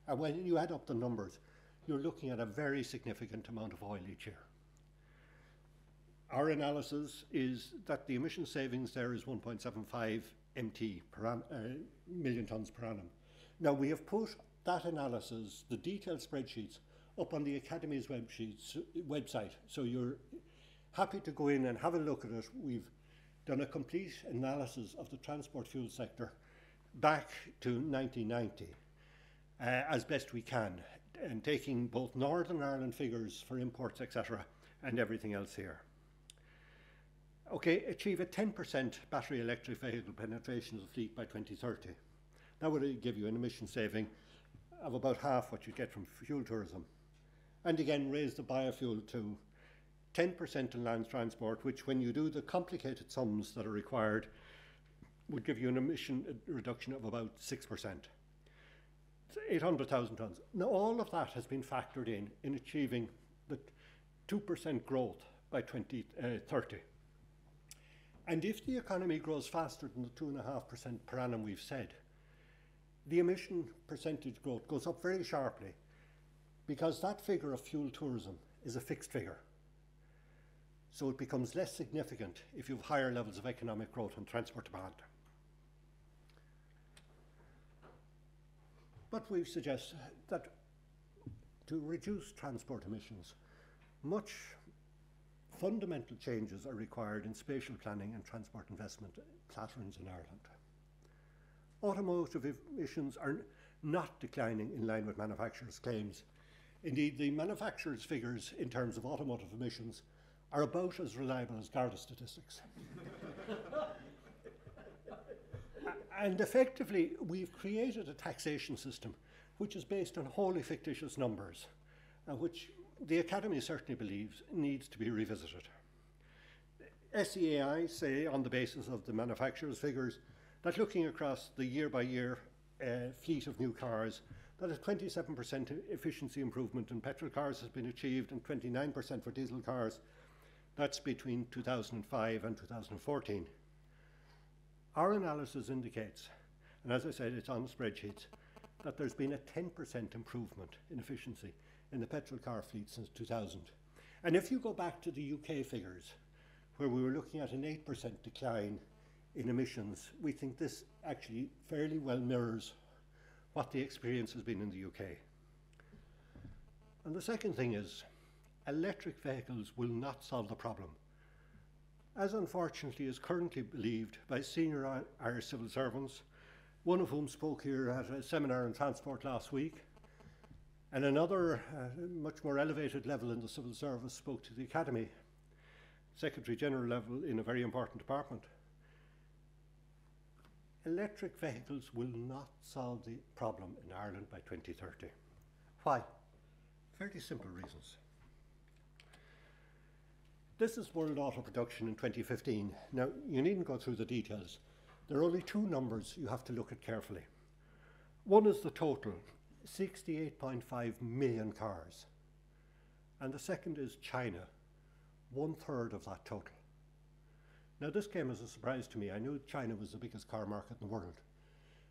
And when you add up the numbers, you're looking at a very significant amount of oil each year. Our analysis is that the emission savings there is 1.75 MT per million tonnes per annum. Now, we have put that analysis, the detailed spreadsheets, up on the Academy's website, so you're happy to go in and have a look at it. We've done a complete analysis of the transport fuel sector back to 1990, as best we can, and taking both Northern Ireland figures for imports, etc., and everything else here. Okay, achieve a 10% battery electric vehicle penetration of the fleet by 2030. That would give you an emission saving of about half what you get from fuel tourism. And again, raise the biofuel to 10% in land transport, which when you do the complicated sums that are required, would give you an emission reduction of about 6%. It's 800,000 tonnes. Now, all of that has been factored in achieving the 2% growth by 2030. And if the economy grows faster than the 2.5% per annum we've said, the emission percentage growth goes up very sharply, because that figure of fuel tourism is a fixed figure. So it becomes less significant if you have higher levels of economic growth and transport demand. But we suggest that to reduce transport emissions, much fundamental changes are required in spatial planning and transport investment patterns in Ireland. Automotive emissions are not declining in line with manufacturers' claims. Indeed, the manufacturers' figures in terms of automotive emissions are about as reliable as Garda statistics. And effectively, we've created a taxation system which is based on wholly fictitious numbers, which the Academy certainly believes needs to be revisited. SEAI say, on the basis of the manufacturers' figures, that looking across the year-by-year fleet of new cars, that a 27% efficiency improvement in petrol cars has been achieved and 29% for diesel cars. That's between 2005 and 2014. Our analysis indicates, and as I said, it's on spreadsheets, that there's been a 10% improvement in efficiency in the petrol car fleet since 2000. And if you go back to the UK figures, where we were looking at an 8% decline in emissions, we think this actually fairly well mirrors what the experience has been in the UK. And the second thing is, electric vehicles will not solve the problem, as unfortunately is currently believed by senior Irish civil servants, one of whom spoke here at a seminar on transport last week, and another, much more elevated level in the civil service, spoke to the Academy, Secretary General level in a very important department. Electric vehicles will not solve the problem in Ireland by 2030. Why? Fairly simple reasons. This is world auto production in 2015. Now, you needn't go through the details. There are only two numbers you have to look at carefully. One is the total, 68.5 million cars. And the second is China, 1/3 of that total. Now, this came as a surprise to me. I knew China was the biggest car market in the world,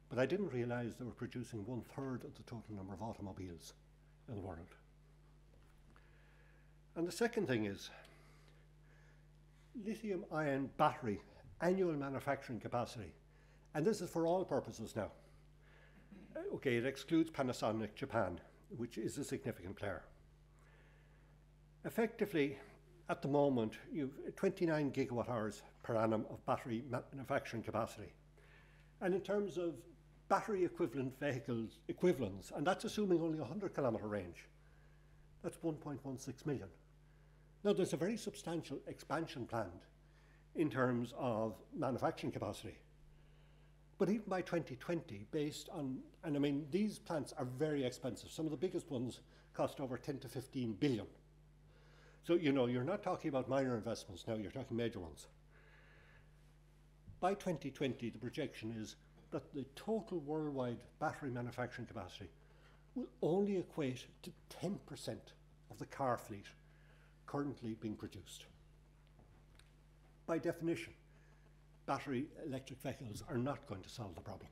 but I didn't realize they were producing 1/3 of the total number of automobiles in the world. And the second thing is, lithium-ion battery annual manufacturing capacity, and this is for all purposes now. Okay, it excludes Panasonic Japan, which is a significant player. Effectively, at the moment, you've 29 gigawatt hours per annum of battery manufacturing capacity. And in terms of battery equivalent vehicles equivalents, and that's assuming only a 100-kilometre range, that's 1.16 million. Now, there's a very substantial expansion planned in terms of manufacturing capacity. But even by 2020, based on, and I mean, these plants are very expensive. Some of the biggest ones cost over 10 to 15 billion. So, you know, you're not talking about minor investments now, you're talking major ones. By 2020, the projection is that the total worldwide battery manufacturing capacity will only equate to 10% of the car fleet currently being produced. By definition, battery electric vehicles are not going to solve the problem.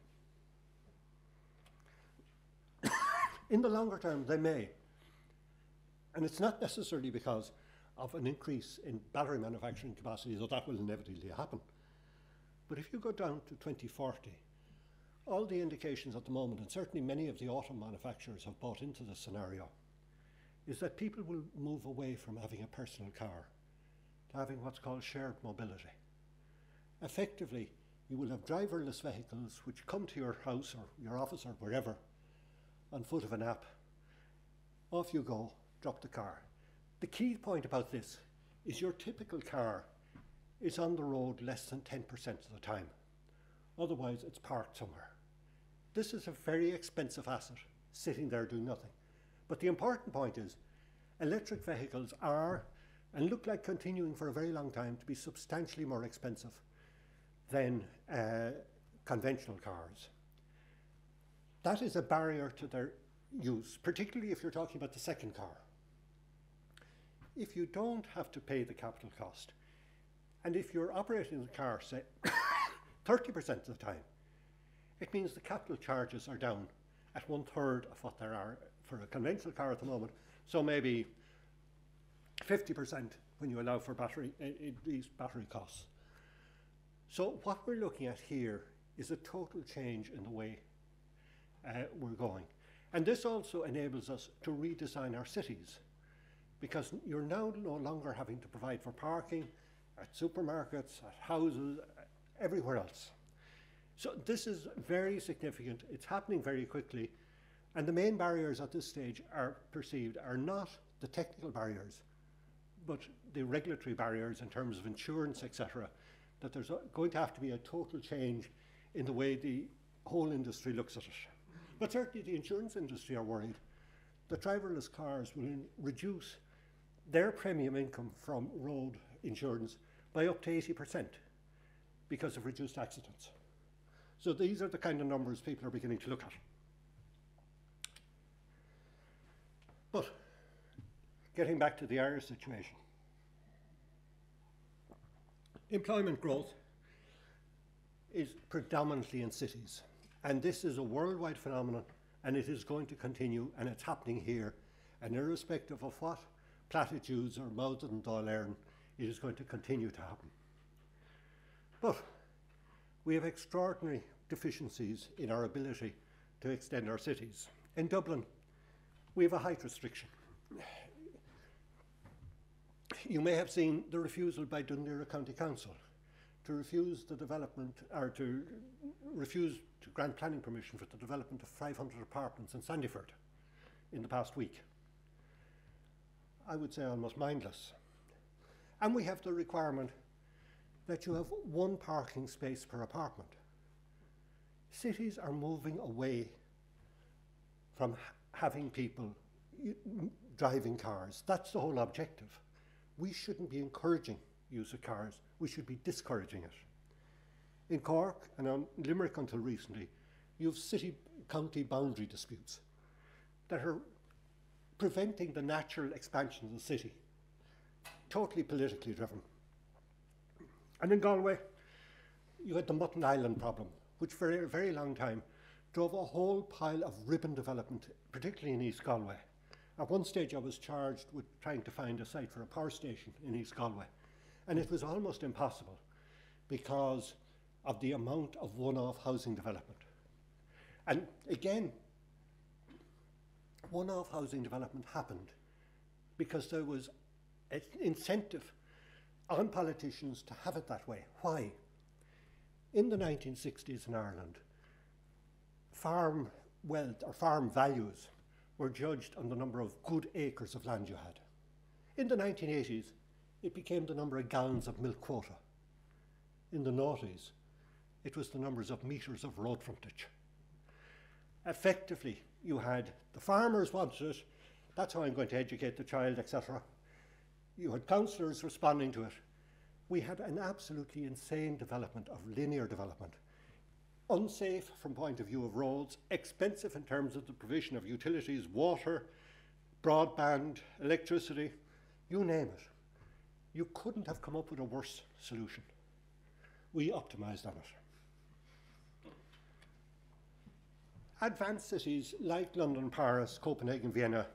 In the longer term, they may. And it's not necessarily because of an increase in battery manufacturing capacity, though that will inevitably happen. But if you go down to 2040, all the indications at the moment, and certainly many of the auto manufacturers have bought into this scenario, is that people will move away from having a personal car to having what's called shared mobility. Effectively, you will have driverless vehicles which come to your house or your office or wherever on foot of an app. Off you go, drop the car. The key point about this is your typical car is on the road less than 10% of the time. Otherwise, it's parked somewhere. This is a very expensive asset sitting there doing nothing. But the important point is electric vehicles are, and look like continuing for a very long time, to be substantially more expensive than conventional cars. That is a barrier to their use, particularly if you're talking about the second car. If you don't have to pay the capital cost, and if you're operating the car, say, 30% of the time, it means the capital charges are down at 1/3 of what there are for a conventional car at the moment. So maybe 50% when you allow for these battery costs. So what we're looking at here is a total change in the way we're going. And this also enables us to redesign our cities, because you're now no longer having to provide for parking at supermarkets, at houses, everywhere else. So this is very significant. It's happening very quickly. And the main barriers at this stage are perceived are not the technical barriers, but the regulatory barriers in terms of insurance, etc., that there's going to have to be a total change in the way the whole industry looks at it. But certainly the insurance industry are worried that driverless cars will reduce their premium income from road insurance by up to 80% because of reduced accidents. So these are the kind of numbers people are beginning to look at. But getting back to the Irish situation, employment growth is predominantly in cities, and this is a worldwide phenomenon, and it is going to continue, and it's happening here, and irrespective of what platitudes or Mauds and Dáil Éireann, it is going to continue to happen. But we have extraordinary deficiencies in our ability to extend our cities. In Dublin, we have a height restriction. You may have seen the refusal by Dundee County Council to refuse the development, or to refuse to grant planning permission for the development of 500 apartments in Sandyford in the past week. I would say almost mindless. And we have the requirement that you have one parking space per apartment. Cities are moving away from having people driving cars. That's the whole objective. We shouldn't be encouraging use of cars, we should be discouraging it. In Cork and on Limerick until recently, you have city-county boundary disputes that are preventing the natural expansion of the city, totally politically driven. And in Galway, you had the Mutton Island problem, which for a very long time drove a whole pile of ribbon development, particularly in East Galway. At one stage I was charged with trying to find a site for a power station in East Galway, and it was almost impossible because of the amount of one-off housing development. And again, one-off housing development happened because there was an incentive on politicians to have it that way. Why? In the 1960s in Ireland, farm wealth or farm values were judged on the number of good acres of land you had. In the 1980s, it became the number of gallons of milk quota. In the noughties, it was the numbers of metres of road frontage. Effectively, you had the farmers wanted it, that's how I'm going to educate the child, etc. You had councillors responding to it. We had an absolutely insane development of linear development. Unsafe from point of view of roads, expensive in terms of the provision of utilities, water, broadband, electricity, you name it. You couldn't have come up with a worse solution. We optimised on it. Advanced cities like London, Paris, Copenhagen, Vienna,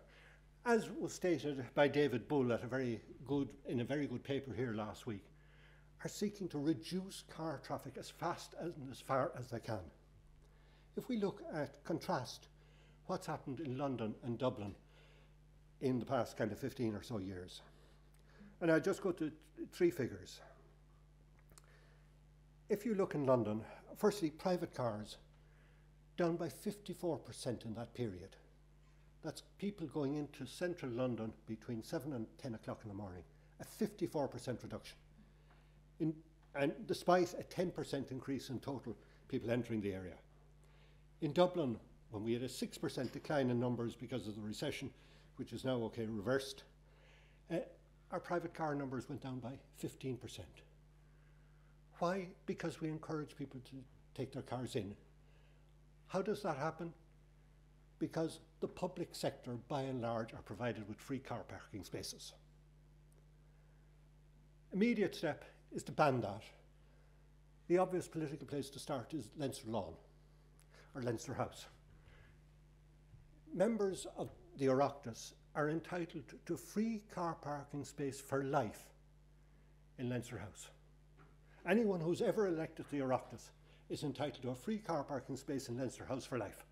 as was stated by David Bull in a very good paper here last week, are seeking to reduce car traffic as fast and as far as they can. If we look at contrast what's happened in London and Dublin in the past kind of 15 or so years. And I'll just go to three figures. If you look in London, firstly, private cars down by 54% in that period. That's people going into central London between 7 and 10 o'clock in the morning, a 54% reduction. And despite a 10% increase in total people entering the area. In Dublin, when we had a 6% decline in numbers because of the recession, which is now, okay, reversed, our private car numbers went down by 15%. Why? Because we encourage people to take their cars in. How does that happen? Because the public sector, by and large, are provided with free car parking spaces. Immediate step is to ban that. The obvious political place to start is Leinster Lawn, or Leinster House. Members of the Oireachtas are entitled to free car parking space for life in Leinster House. Anyone who's ever elected the Oireachtas is entitled to a free car parking space in Leinster House for life.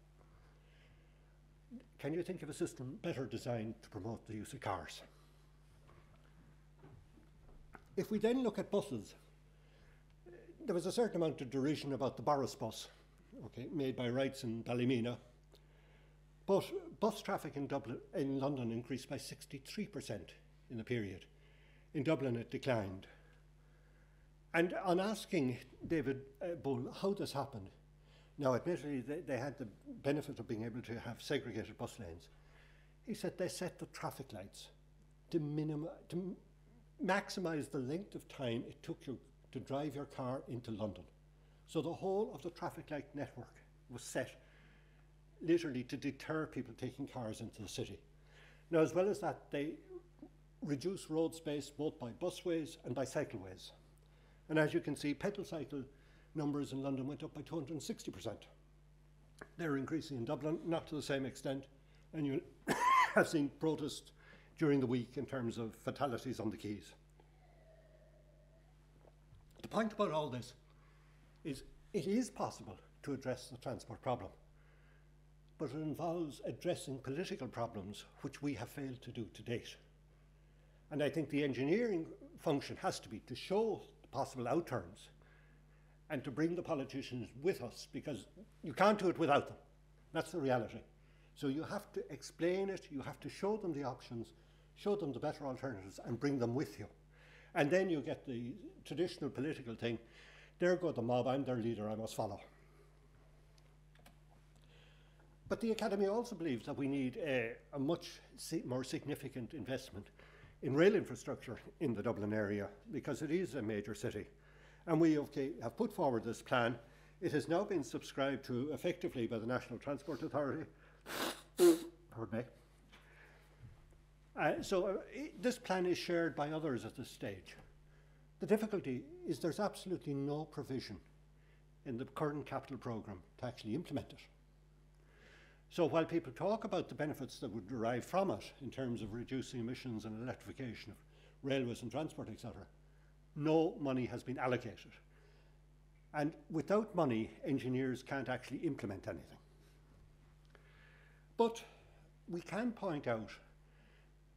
Can you think of a system better designed to promote the use of cars? If we then look at buses, there was a certain amount of derision about the Boris bus, okay, made by Wrights in Ballymena. But bus traffic in London increased by 63% in the period. In Dublin it declined. And on asking David Bull how this happened, now admittedly they had the benefit of being able to have segregated bus lanes. He said they set the traffic lights to maximise the length of time it took you to drive your car into London. So the whole of the traffic light network was set literally to deter people taking cars into the city. Now, as well as that, they reduced road space both by busways and by cycleways. And as you can see, pedal cycle numbers in London went up by 260%. They're increasing in Dublin, not to the same extent, and you have seen protests during the week in terms of fatalities on the quays. The point about all this is it is possible to address the transport problem, but it involves addressing political problems which we have failed to do to date. And I think the engineering function has to be to show the possible outturns and to bring the politicians with us, because you can't do it without them. That's the reality. So you have to explain it, you have to show them the options, show them the better alternatives and bring them with you. And then you get the traditional political thing, there go the mob, I'm their leader, I must follow. But the Academy also believes that we need a much more significant investment in rail infrastructure in the Dublin area, because it is a major city. And we have put forward this plan. It has now been subscribed to effectively by the National Transport Authority. Pardon me. This plan is shared by others at this stage. The difficulty is there's absolutely no provision in the current capital programme to actually implement it. So while people talk about the benefits that would derive from it in terms of reducing emissions and electrification of railways and transport, etc., no money has been allocated. And without money, engineers can't actually implement anything. But we can point out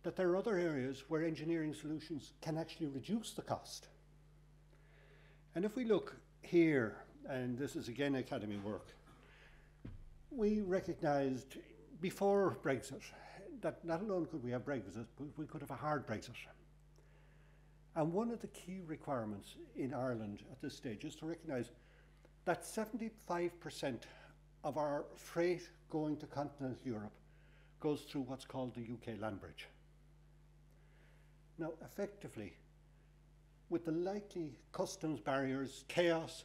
that there are other areas where engineering solutions can actually reduce the cost. And if we look here, and this is again Academy work, we recognised before Brexit that not alone could we have Brexit, but we could have a hard Brexit. And one of the key requirements in Ireland at this stage is to recognise that 75% of our freight going to continental Europe goes through what's called the UK land bridge. Now, effectively, with the likely customs barriers, chaos,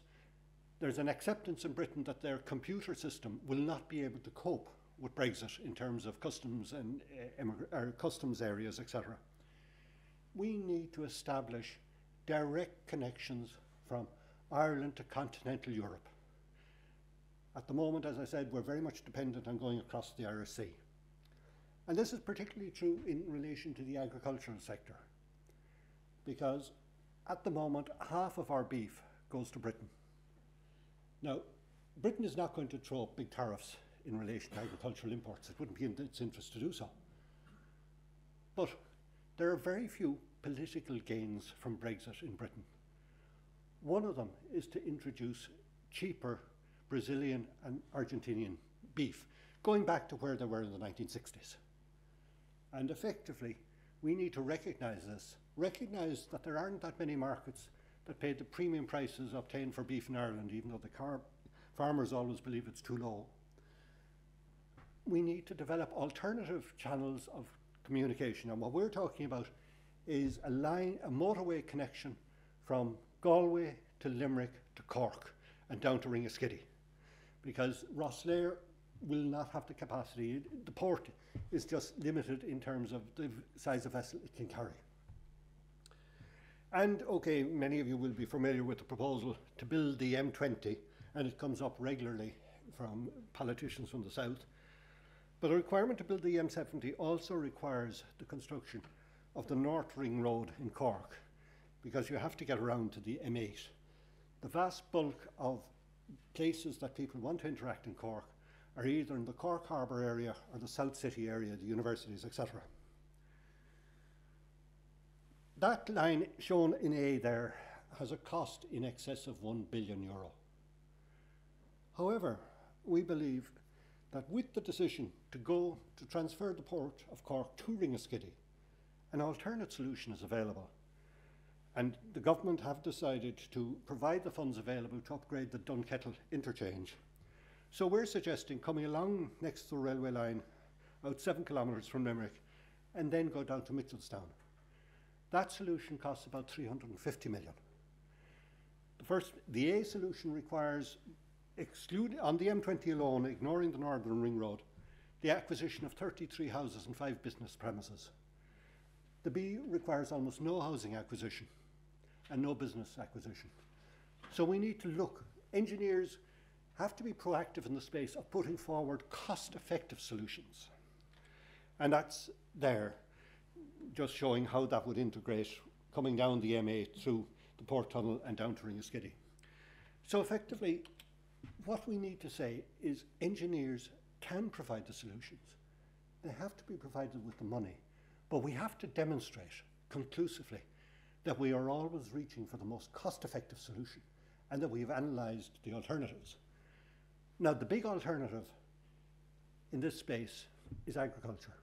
there's an acceptance in Britain that their computer system will not be able to cope with Brexit in terms of customs and customs areas, etc. We need to establish direct connections from Ireland to continental Europe. At the moment, as I said, we're very much dependent on going across the Irish Sea. And this is particularly true in relation to the agricultural sector, because at the moment, half of our beef goes to Britain. Now, Britain is not going to throw up big tariffs in relation to agricultural imports. It wouldn't be in its interest to do so. But there are very few political gains from Brexit in Britain. One of them is to introduce cheaper Brazilian and Argentinian beef, going back to where they were in the 1960s. And effectively, we need to recognise this, recognise that there aren't that many markets that pay the premium prices obtained for beef in Ireland, even though the farmers always believe it's too low. we need to develop alternative channels of communication. And what we're talking about is a motorway connection from Galway to Limerick to Cork and down to Ringaskiddy, because Rosslare will not have the capacity. The port is just limited in terms of the size of vessel it can carry. And okay, many of you will be familiar with the proposal to build the M20, and it comes up regularly from politicians from the south. But the requirement to build the M70 also requires the construction of the North Ring Road in Cork, because you have to get around to the M8. The vast bulk of places that people want to interact in Cork are either in the Cork Harbour area or the South City area, the universities, etc. That line shown in A there has a cost in excess of €1 billion. However, we believe that with the decision to transfer the port of Cork to Ringaskiddy, an alternate solution is available. And the government have decided to provide the funds available to upgrade the Dunkettle interchange. So we're suggesting coming along next to the railway line, out 7 kilometres from Limerick, and then go down to Mitchelstown. That solution costs about 350 million. The A solution requires, on the M20 alone, ignoring the Northern Ring Road, the acquisition of 33 houses and 5 business premises. The B requires almost no housing acquisition and no business acquisition. So we need to look. Engineers have to be proactive in the space of putting forward cost-effective solutions. And that's there, just showing how that would integrate coming down the M8 through the port tunnel and down to Ringaskiddy. So effectively, what we need to say is engineers can provide the solutions. They have to be provided with the money, but we have to demonstrate conclusively that we are always reaching for the most cost-effective solution and that we've analysed the alternatives. Now, the big alternative in this space is agriculture.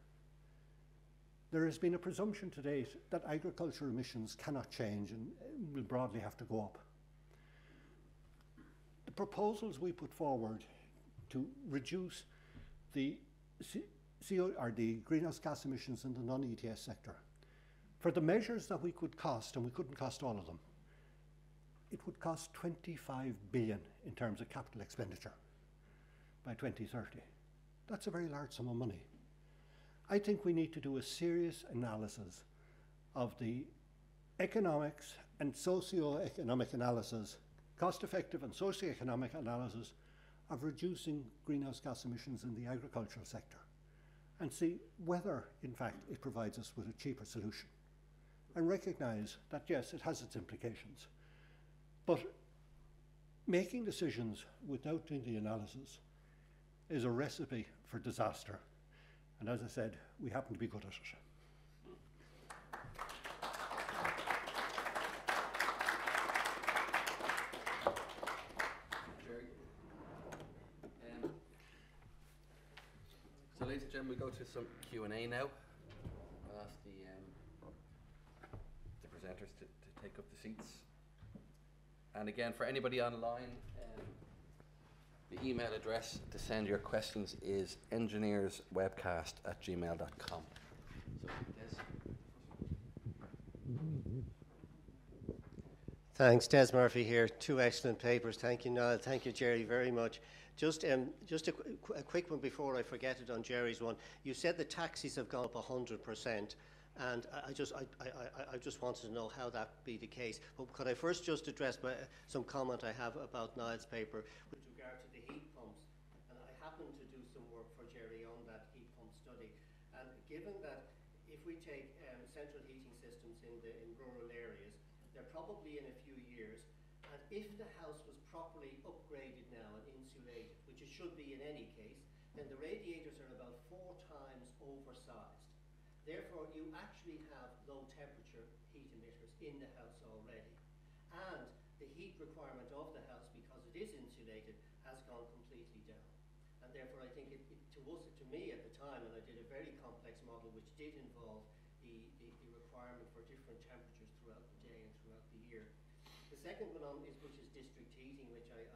There has been a presumption to date that agriculture emissions cannot change and will broadly have to go up. The proposals we put forward to reduce the greenhouse gas emissions in the non-ETS sector, for the measures that we could cost, and we couldn't cost all of them, it would cost 25 billion in terms of capital expenditure by 2030. That's a very large sum of money. I think we need to do a serious analysis of the economics and socio-economic analysis, cost-effective and socio-economic analysis of reducing greenhouse gas emissions in the agricultural sector, and see whether, in fact, it provides us with a cheaper solution. And recognise that, yes, it has its implications. But making decisions without doing the analysis is a recipe for disaster. And as I said, we happen to be good at it. So ladies and gentlemen, we go to some Q&A now. I'll ask the presenters to take up the seats. And again, for anybody online, the email address to send your questions is engineerswebcast@gmail.com. So, Des. Thanks, Des Murphy here. 2 excellent papers. Thank you, Niall. Thank you, Gerry, very much. Just a quick one before I forget it on Gerry's one. You said the taxis have gone up 100%, and I just wanted to know how that be the case. But could I first just address some comment I have about Niall's paper with regard to the heat pumps? And I happen to do some work for Gerry on that heat pump study. And given that if we take central heating systems in rural areas, they're probably in a few years, and if the house was properly upgraded now and insulated, which it should be in any case, then the radiators are about 4 times oversized. Therefore, you actually have low temperature heat emitters in the house already. And the heat requirement of the house, because it is insulated, has gone completely down. And therefore, I think to me at the time, and I did a very complex model which did involve the requirement for different temperatures throughout the day and throughout the year. The second one which is district heating, which I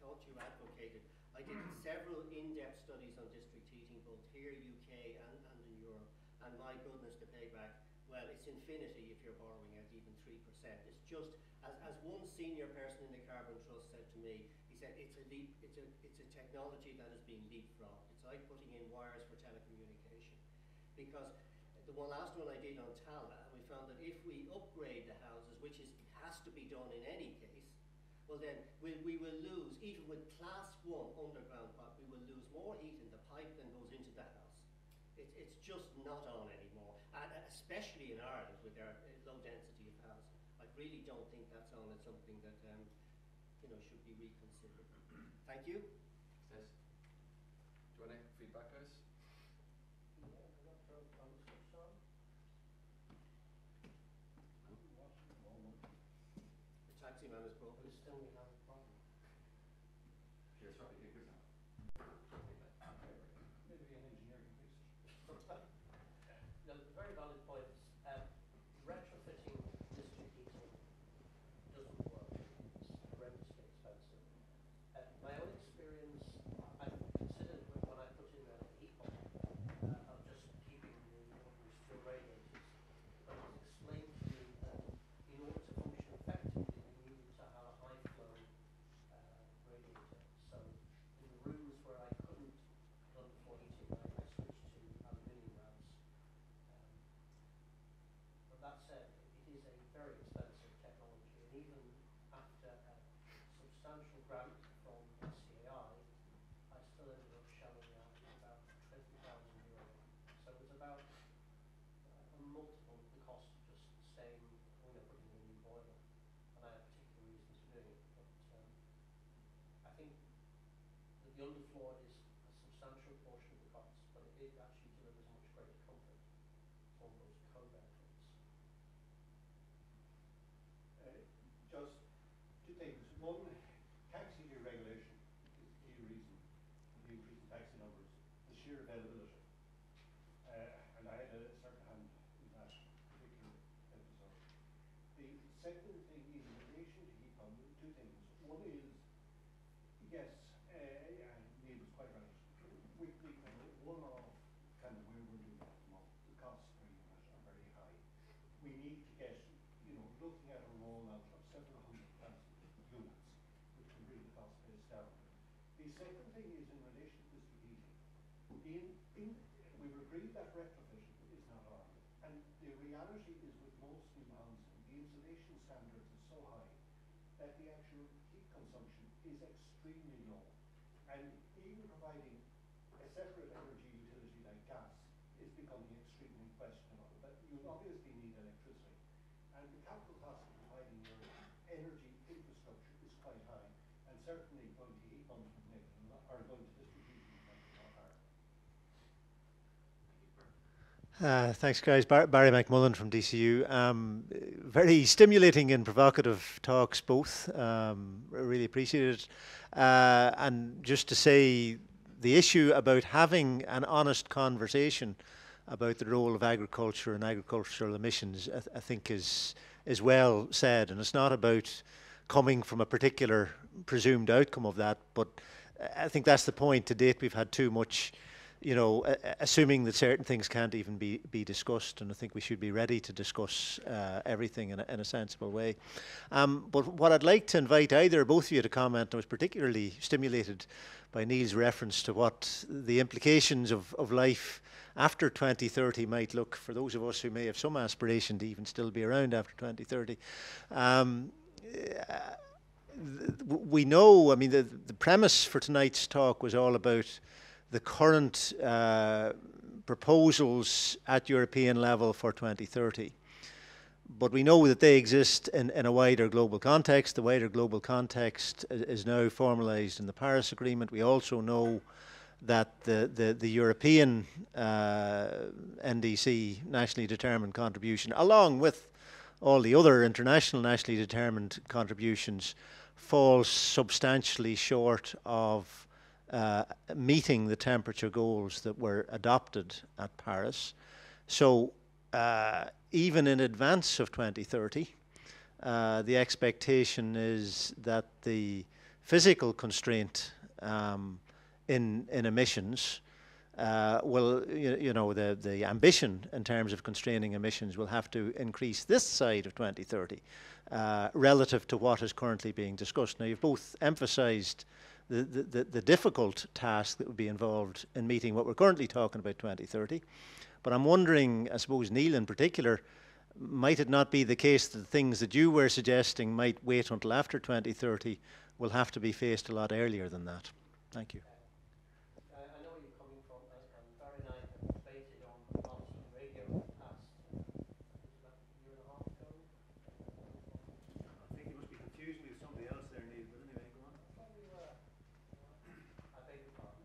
thought you advocated. I did several in-depth studies on district heating here, UK, and in Europe. And my goodness, the payback, well, it's infinity if you're borrowing at even 3%. It's just, as one senior person in the Carbon Trust said to me, he said, it's a technology that is being leapfrogged. It's like putting in wires for telecommunication. Because the last one I did on Tala, we found that if we upgrade the houses, which has to be done in any case, well then we will lose, even with class 1 underground pipe, we will lose more heat in the pipe than goes into the house. It's just not on anymore, and especially in Ireland with their low density of housing. I really don't think that's on. It's something that should be reconsidered. Thank you. Do you want any feedback, guys? The taxi man is broken. Still we have a problem. Here's probably good now. Maybe an engineer can fix it. No, very valid points. Retrofitting district heating doesn't work. It's horrendously expensive. My own experience, I considered when I put in a heat pump of just keeping the ordinary still radiators, but it was explained to me that in order to function effectively, you needed to have a high flow radiator. So in the rooms where I couldn't run for heating, I switched to aluminium ramps. But that said, it is a very expensive technology, and even after a substantial grant from SCAI, I still ended up shelling out about €20,000. So it's about a multiple of the cost of just staying, putting in a new boiler. And I had particular reasons for doing it. But I think that the underfloor is a substantial portion of the cost, but it actually delivers much greater comfort. It's one of those co-benefits. Just two things. One, taxi deregulation is the key reason for the increase in taxi numbers, the sheer availability. And I had a certain hand in that particular episode. The second thing is in relation to heat pump, two things. One is, yes, Neil was quite right. With the kind of one-off kind of where we're doing at the moment, the costs per unit are very high. We need to get, looking at a rollout of several hundred thousand units, which will bring the cost base down. The second thing is in relation to district heating. We've agreed that retrofitting is not harm. And the reality is with most new housing, the insulation standards are so high that the actual heat consumption is extremely low. And even providing a separate energy utility like gas is becoming extremely questionable. But you obviously need electricity. And the capital cost of providing your energy infrastructure is quite high. And certainly going to heat pumps would make it or going to district heating would make it a lot higher. Thanks, guys. Barry McMullen from DCU. Very stimulating and provocative talks, both. Really appreciate it. And just to say, the issue about having an honest conversation about the role of agriculture and agricultural emissions, I think is well said. And it's not about coming from a particular presumed outcome of that, but I think that's the point. To date, we've had too much, assuming that certain things can't even be discussed, and I think we should be ready to discuss everything in a sensible way. But what I'd like to invite either or both of you to comment, I was particularly stimulated by Neil's reference to what the implications of life after 2030 might look for those of us who may have some aspiration to even still be around after 2030. We know, the premise for tonight's talk was all about the current proposals at European level for 2030. But we know that they exist in a wider global context. The wider global context is now formalised in the Paris Agreement. We also know that the European NDC, nationally determined contribution, along with all the other international nationally determined contributions, falls substantially short of meeting the temperature goals that were adopted at Paris. So even in advance of 2030, the expectation is that the physical constraint in emissions the ambition in terms of constraining emissions will have to increase this side of 2030 relative to what is currently being discussed. Now, you've both emphasised the difficult task that would be involved in meeting what we're currently talking about 2030. But I'm wondering, I suppose, Neil in particular, might it not be the case that the things that you were suggesting might wait until after 2030 will have to be faced a lot earlier than that? Thank you. I know where you're coming from, and Barry and I have debated on policy radio in the past. About a year and a half ago. I think you must be confusing me with somebody else there, Neil, but anyway, go on. Probably were. I beg your pardon.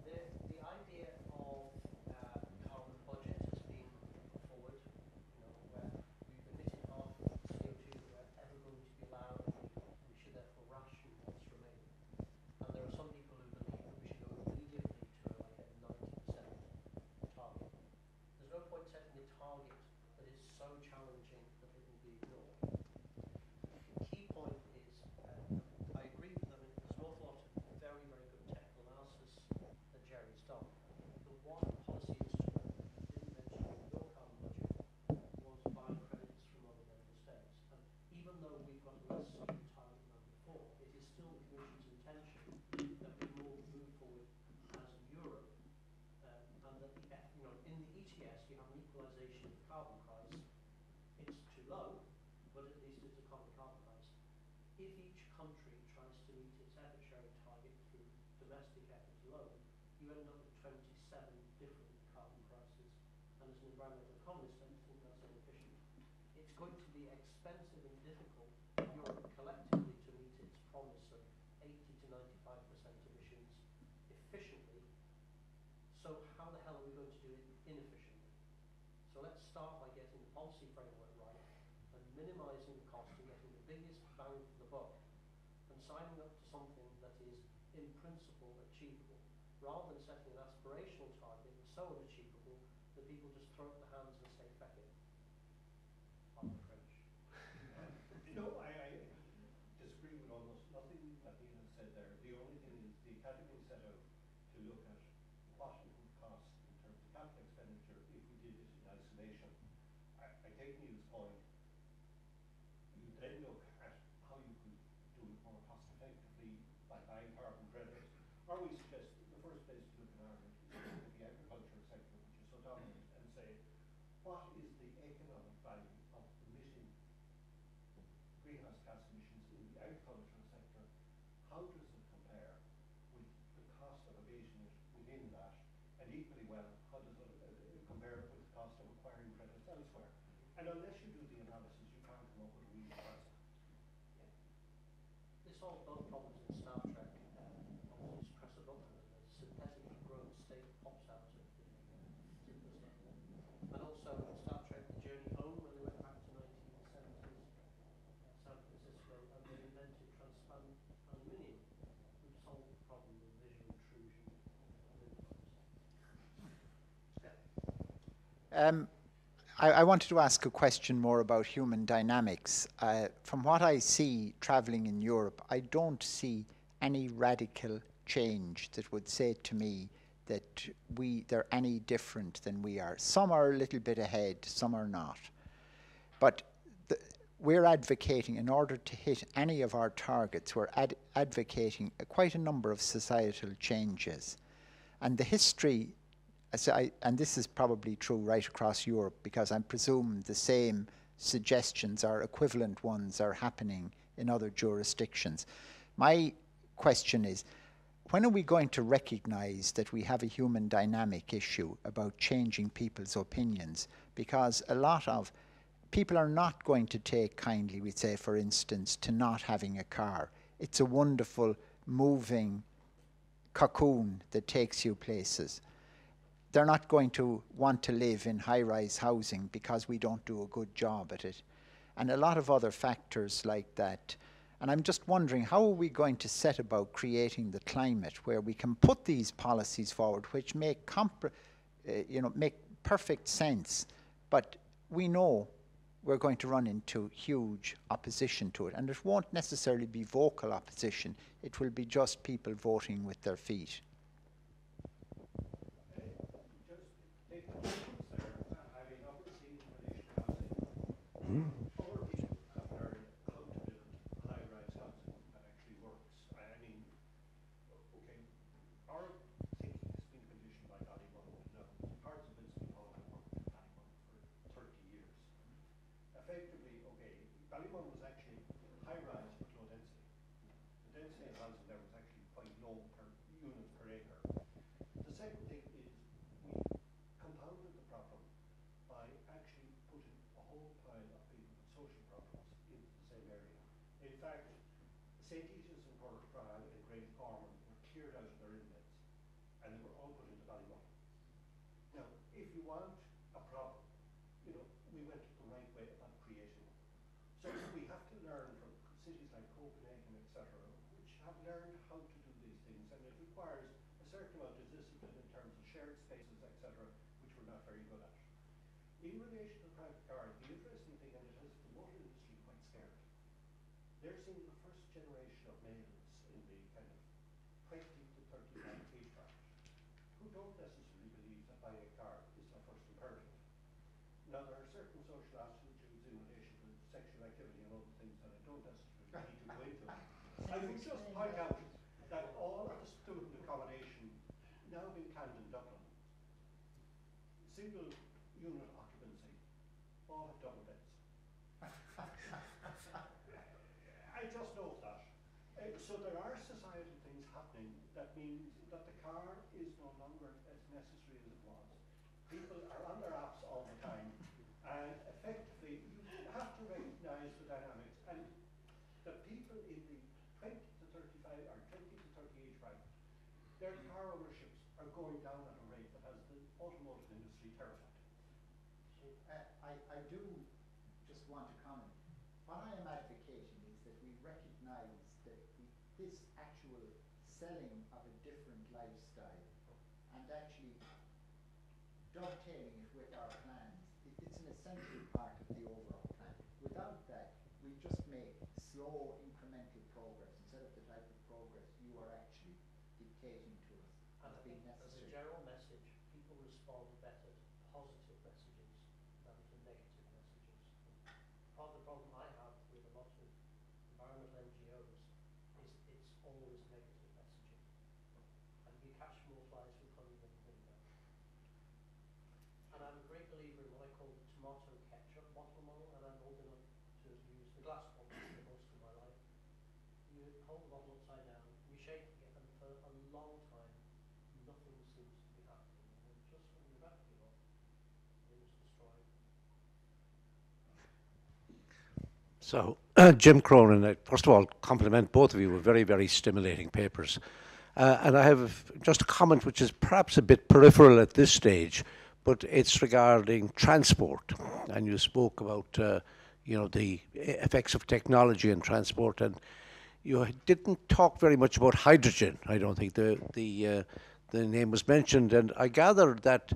The idea of carbon budget has been put forward, where we've emitted half of the CO2 that we're ever going to be allowed, and we should therefore ration what's remaining. And there are some people who believe that we should go immediately to like a 90% target. There's no point setting a target that is so challenging that it will be ignored. The key point is, I agree with them, there's an awful lot of very, very good technical analysis that Gerry's done. The one policy instrument that you didn't mention in your carbon budget was buying credits from other member states. And even though we've got a less skewed target number 4, it is still the Commission's intention that we move forward as Europe, and that in the ETS you have an equalisation of the carbon price. It's too low, but at least it's a common carbon price. If each country tries to meet its effort sharing target through domestic effort alone, you end up with 27 different carbon prices. And as an environmental economist, I think that's inefficient. It's going to be expensive and difficult for Europe collectively to meet its promise of 80 to 95% emissions efficiently. So how the hell are we going to do it inefficiently? So let's start by getting the policy framework right and minimising the cost and getting the biggest bang for the buck and signing up to something that is in principle achievable, rather than setting an aspirational target that's so unachievable that people just throw up their hands and say, feck it. On the French. I disagree with almost nothing that Neil has said there. The only thing is the academy set out to look at what it would cost in terms of capital expenditure if we did it in isolation. I take Neil's point. You then look at how you could do it more cost effectively by buying carbon credits, or we suggest the first place to look in Ireland is to look at the agriculture sector, which is so dominant, and say, what is the economic value of emitting greenhouse gas emissions in the agricultural sector? How does it compare with the cost of abating it within that? And equally well, how does it compare with the cost of acquiring credits elsewhere? And unless you do the analysis, you can't come up with a real price. This solves both problems in Star Trek. Obviously, just press a button and a synthetically grown state pops out of the and also in Star Trek The Journey Home, when they went back to 1970s San Francisco, and they invented transparent aluminium, which solved the problem of visual intrusion and I wanted to ask a question more about human dynamics. From what I see traveling in Europe, I don't see any radical change that would say to me that they're any different than we are. Some are a little bit ahead, some are not. But we're advocating, in order to hit any of our targets, we're advocating quite a number of societal changes. And the history, and this is probably true right across Europe, because I presume the same suggestions or equivalent ones are happening in other jurisdictions. My question is, when are we going to recognize that we have a human dynamic issue about changing people's opinions? Because a lot of people are not going to take kindly, we'd say, for instance, to not having a car. It's a wonderful, moving cocoon that takes you places. They're not going to want to live in high-rise housing because we don't do a good job at it. And a lot of other factors like that. And I'm just wondering, how are we going to set about creating the climate where we can put these policies forward which make perfect sense, but we know we're going to run into huge opposition to it. And it won't necessarily be vocal opposition. It will be just people voting with their feet. Cities like Copenhagen, etc., which have learned how to do these things, and it requires a certain amount of discipline in terms of shared spaces, etc., which we're not very good at. In relation to private cars, the interesting thing, and it has the motor industry quite scared, they're seeing the first generation of males in the kind of 20 to 35 age bracket who don't necessarily believe that buying a car is their first imperative. Now, there are certain social attitudes in relation to sexual activity and other things that I don't necessarily need to go into. I would just point out that all of the student accommodation now being planned in Dublin, single unit occupancy, all have double beds. I just note that. So there are societal things happening that means that the car is no longer as necessary as it was. People are on their apps all the time, and effectively you have to recognise the dynamics. And the people in the 20 to 35 or 20 to 30 age bracket, their car ownerships are going down at a rate that has the automotive industry terrified. I do just want to comment. What I am advocating is that we recognise that this actual selling of a different lifestyle and actually dovetailing it with our plans, it's an essential part of the overall plan. Without that, we just make slow incremental progress instead of the type of progress you are actually dictating to us. And I think as a general message, people respond better to positive messages than to negative messages. Part of the problem I have with a lot of environmental NGOs is it's always negative messaging. And you catch more flies with honey than vinegar. And I'm a great believer in what I call the tomato ketchup bottle model, and I'm old enough to have used the glass bottle for most of my life. You hold the bottle upside down, you shake it, and for a long time, nothing seems to be happening. And just when you're about to give up, things destroy. So, Jim Cronin, first of all, compliment both of you with very, very stimulating papers. And I have just a comment which is perhaps a bit peripheral at this stage, but it's regarding transport. And you spoke about, the effects of technology in transport, and you didn't talk very much about hydrogen. I don't think the name was mentioned, and I gather that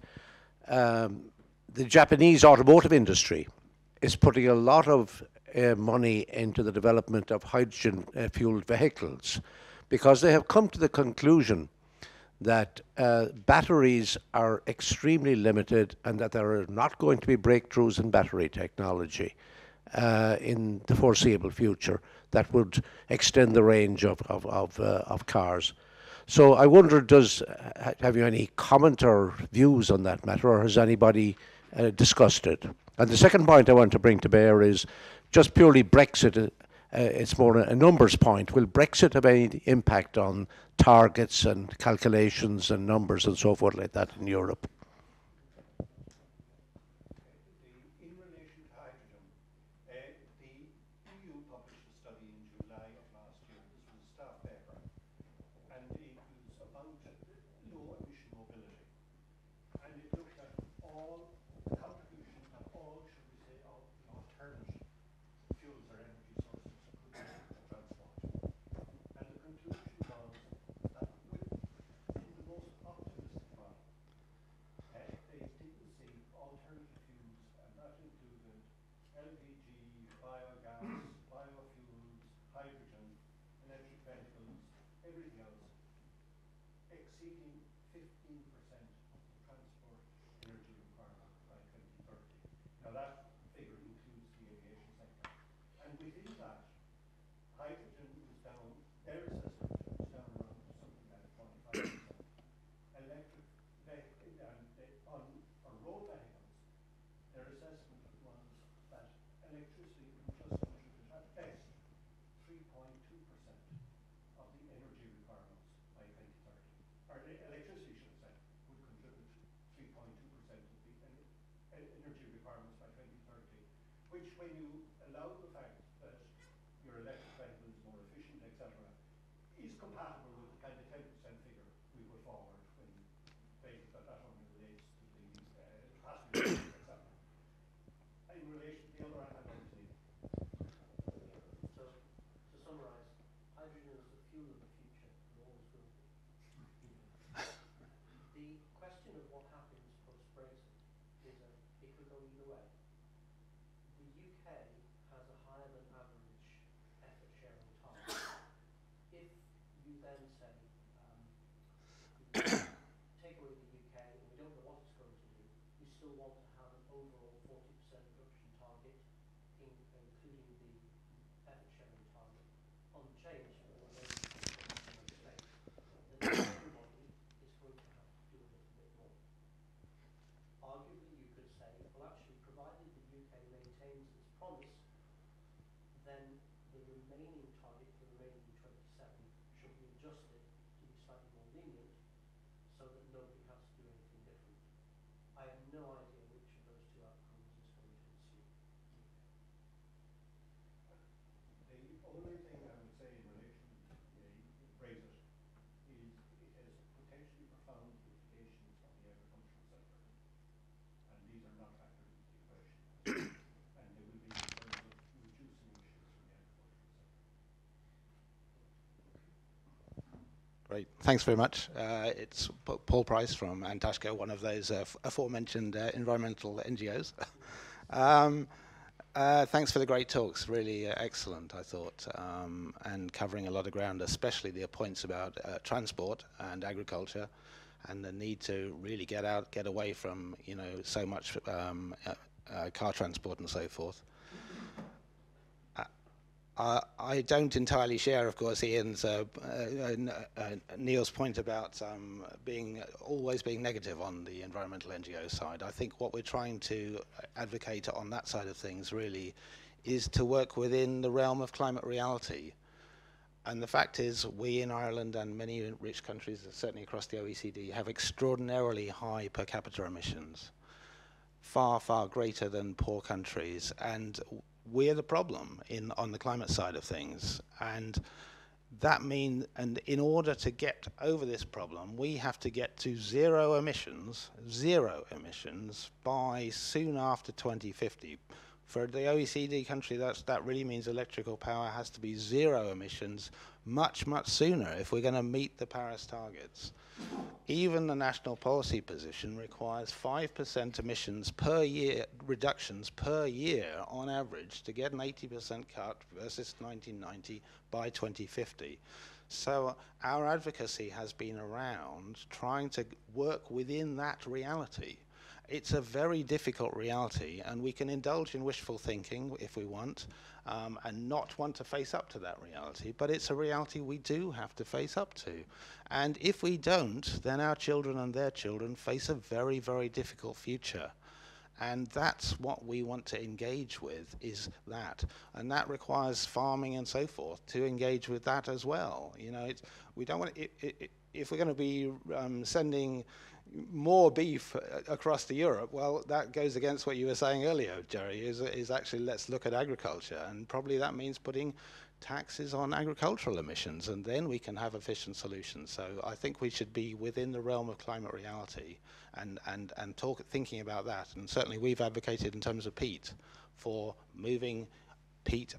the Japanese automotive industry is putting a lot of money into the development of hydrogen fueled vehicles, because they have come to the conclusion that batteries are extremely limited and that there are not going to be breakthroughs in battery technology in the foreseeable future that would extend the range of cars. So I wonder, have you any comment or views on that matter, or has anybody discussed it? And the second point I want to bring to bear is just purely Brexit. It's more a numbers point. Will Brexit have any impact on targets and calculations and numbers and so forth like that in Europe? In relation to hydrogen, the EU published a study in July of last year. This was a staff paper, and it was about low emission mobility. And it looked at all the contribution of all, should we say, of the alternative fuels or energy sources to transport. And the conclusion was that in the most optimistic model, when you allow the fact that your electric vehicle is more efficient, etc., is compatible with the kind of 10% figure we put forward when basically that only relates to the passenger, etc. In relation to the other obviously. So, to summarise, hydrogen is the fuel of the future and always will be. The question of what happens post-Brexit is that it could go either way. The UK has a higher than average effort sharing target. If you then say, take away the UK and we don't know what it's going to do, we still want to have an overall 40% reduction target, including the effort sharing target, unchanged for the remaining states. Then everybody is going to have to do a little bit more. Arguably, you could say, well, actually, provided the UK maintains its promise, then the remaining target for the remaining 27 should be adjusted to be slightly more lenient so that nobody has to do anything different. I have no idea which of those two outcomes is going to ensue. The only thing I would say in relation to Brexit is it has potentially profound implications on the agricultural sector. And these are not factored into the equation. And they will be in terms of reducing emissions from the agricultural sector. Great, thanks very much. It's Paul Price from Antashco, one of those aforementioned environmental NGOs. Thanks for the great talks, really excellent, I thought, and covering a lot of ground, especially the points about transport and agriculture, and the need to really get away from, so much car transport and so forth. I don't entirely share, of course, Ian's Neil's point about always being negative on the environmental NGO side. I think what we're trying to advocate on that side of things really is to work within the realm of climate reality. And the fact is, we in Ireland and many rich countries, certainly across the OECD, have extraordinarily high per capita emissions, far, far greater than poor countries. And we're the problem on the climate side of things. And that means, and in order to get over this problem, we have to get to zero emissions by soon after 2050. For the OECD country, that really means electrical power has to be zero emissions much, much sooner if we're going to meet the Paris targets. Even the national policy position requires 5% emissions per year, reductions per year on average to get an 80% cut versus 1990 by 2050. So our advocacy has been around trying to work within that reality. It's a very difficult reality, and we can indulge in wishful thinking if we want, and not want to face up to that reality, but it's a reality we do have to face up to. And if we don't, then our children and their children face a very, very difficult future. And that's what we want to engage with, is that. And that requires farming and so forth to engage with that as well. We don't want if we're going to be sending more beef across to Europe, well, that goes against what you were saying earlier, Gerry, is actually let's look at agriculture. And probably that means putting taxes on agricultural emissions, and then we can have efficient solutions. So I think we should be within the realm of climate reality and thinking about that. And certainly we've advocated in terms of peat for moving peat,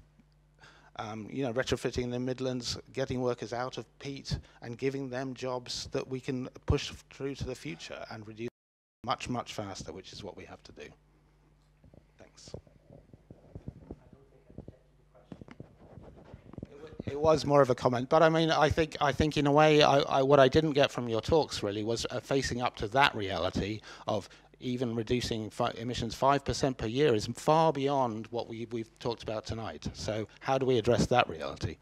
retrofitting the Midlands, getting workers out of peat and giving them jobs that we can push through to the future and reduce much, much faster, which is what we have to do. Thanks. It was more of a comment, but I mean, I think in a way, what I didn't get from your talks really was facing up to that reality of even reducing emissions 5% per year is far beyond what we've talked about tonight. So how do we address that reality?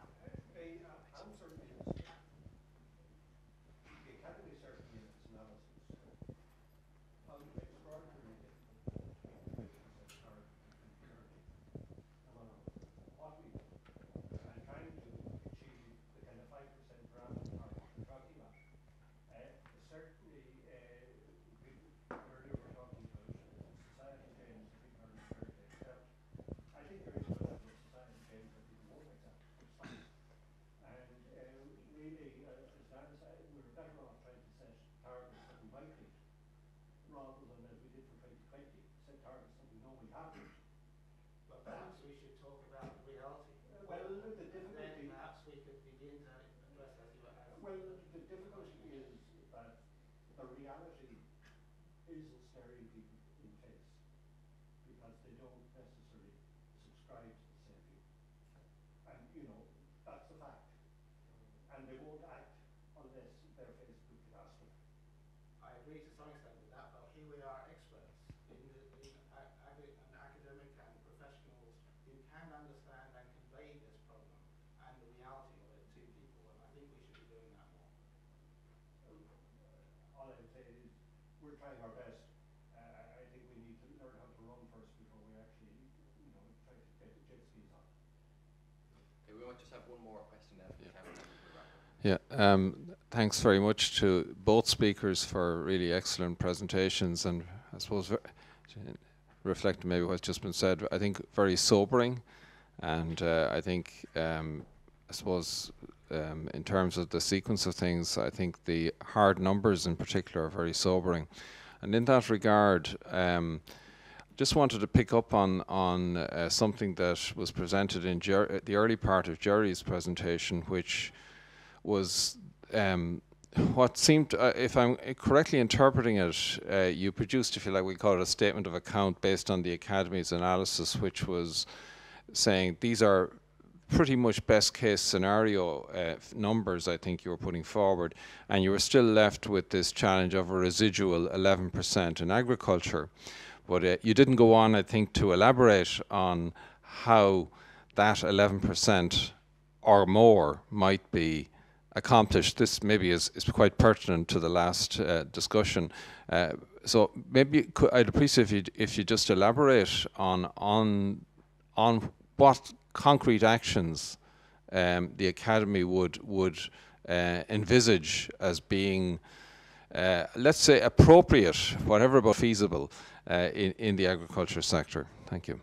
I think they don't necessarily subscribe to the same view. And, you know, that's the fact. And they won't act unless they're faced with catastrophe. I agree to some extent with that, but here we are experts in and academic and professionals who can understand and convey this problem and the reality of it to people, and I think we should be doing that more. All I would say is we're trying our best. I think we need to learn how to run first before we actually, you know, try to get the jet skis on. Okay, we might just have one more question then. Yeah, thanks very much to both speakers for really excellent presentations, and I suppose reflecting maybe what's just been said, I think very sobering, and I think I suppose in terms of the sequence of things, I think the hard numbers in particular are very sobering, and in that regard, just wanted to pick up on something that was presented in the early part of Gerry's presentation, which was what seemed, if I'm correctly interpreting it, you produced, if you like, we call it a statement of account based on the Academy's analysis, which was saying these are pretty much best case scenario numbers, I think you were putting forward, and you were still left with this challenge of a residual 11% in agriculture. But you didn't go on, I think, to elaborate on how that 11% or more might be accomplished. This maybe is quite pertinent to the last discussion. So maybe I'd appreciate if you just elaborate on what concrete actions the Academy would envisage as being, let's say, appropriate, whatever but feasible, in the agriculture sector. Thank you.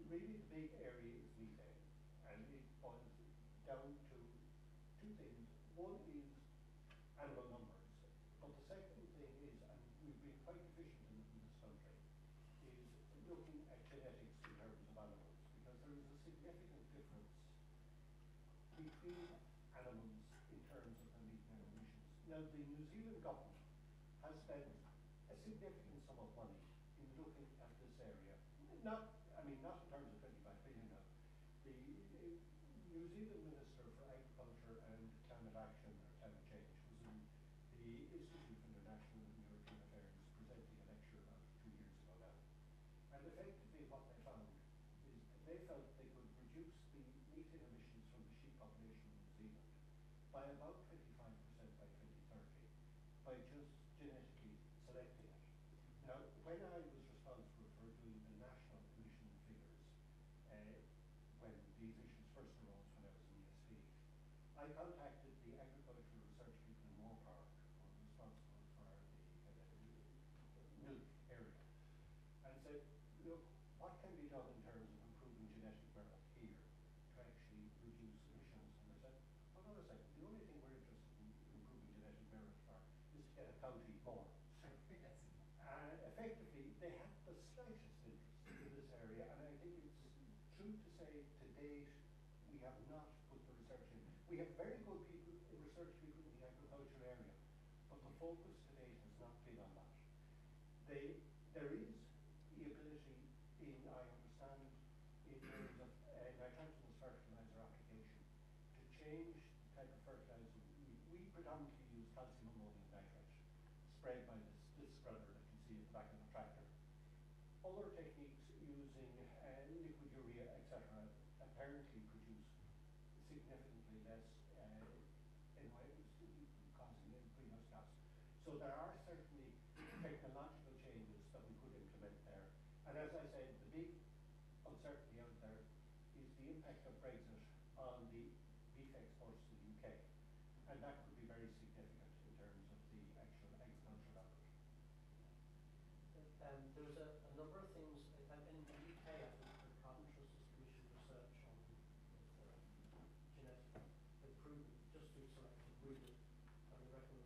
Really the big area is methane, and it boils down to two things. One is animal numbers, but the second thing is, and we've been quite efficient in this country, is looking at genetics in terms of animals, because there is a significant difference between animals in terms of their methane emissions. Now, the New Zealand government has spent a significant sum of money in looking at this area. Not in terms of 25 billion now. The New Zealand Minister for Agriculture and Climate Action, or Climate Change, was in the Institute for International and European Affairs presenting a lecture about 2 years ago now. And effectively what they found is they felt they could reduce the methane emissions from the sheep population in New Zealand by about 25% by 2030 by just genetically selecting it. Now, when I was responsible for doing the national emission figures, when these issues first arose when I was in ESB, I contacted the agricultural research people in Walker, who were responsible for the milk area, and said, look, what can be done in terms of improving genetic merit here to actually reduce emissions? And they said, hold on a second, the only thing we're interested in improving genetic merit for is to get a county more. Effectively, they have the slightest interest in this area, and I think it's true to say to date we have not put the research in. We have very good people, research people in the agriculture area, but the focus to date has not been on that. There is the ability in, I understand, in terms of nitrogenous fertilizer application to change the type of fertilizer. We predominantly use calcium ammonium nitrate sprayed by this spreader that you see at the back of the tractor. Other techniques using liquid urea, etc., apparently produce significantly less causing greenhouse gas. So there are certainly technological changes that we could implement there. And as I said, the big uncertainty out there is the impact of Brexit on the beef exports to the UK. And that could be very significant in terms of the actual agricultural output. There's a number of things, and in the UK, I think the Carbon Trust has commissioned research on genetic improvement, just through selective breeding, and the recommendation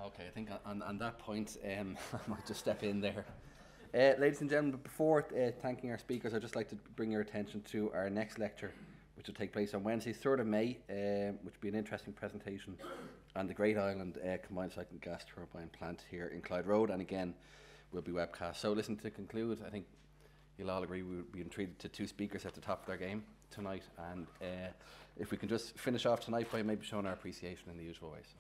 Okay, I think on that point, I might just step in there. Ladies and gentlemen, before thanking our speakers, I'd just like to bring your attention to our next lecture, which will take place on Wednesday, 3rd of May, which will be an interesting presentation on the Great Island Combined Cycle and Gas Turbine Plant here in Clyde Road, and again, will be webcast. So listen, to conclude, I think you'll all agree we'll be treated to 2 speakers at the top of their game tonight, and if we can just finish off tonight by maybe showing our appreciation in the usual ways.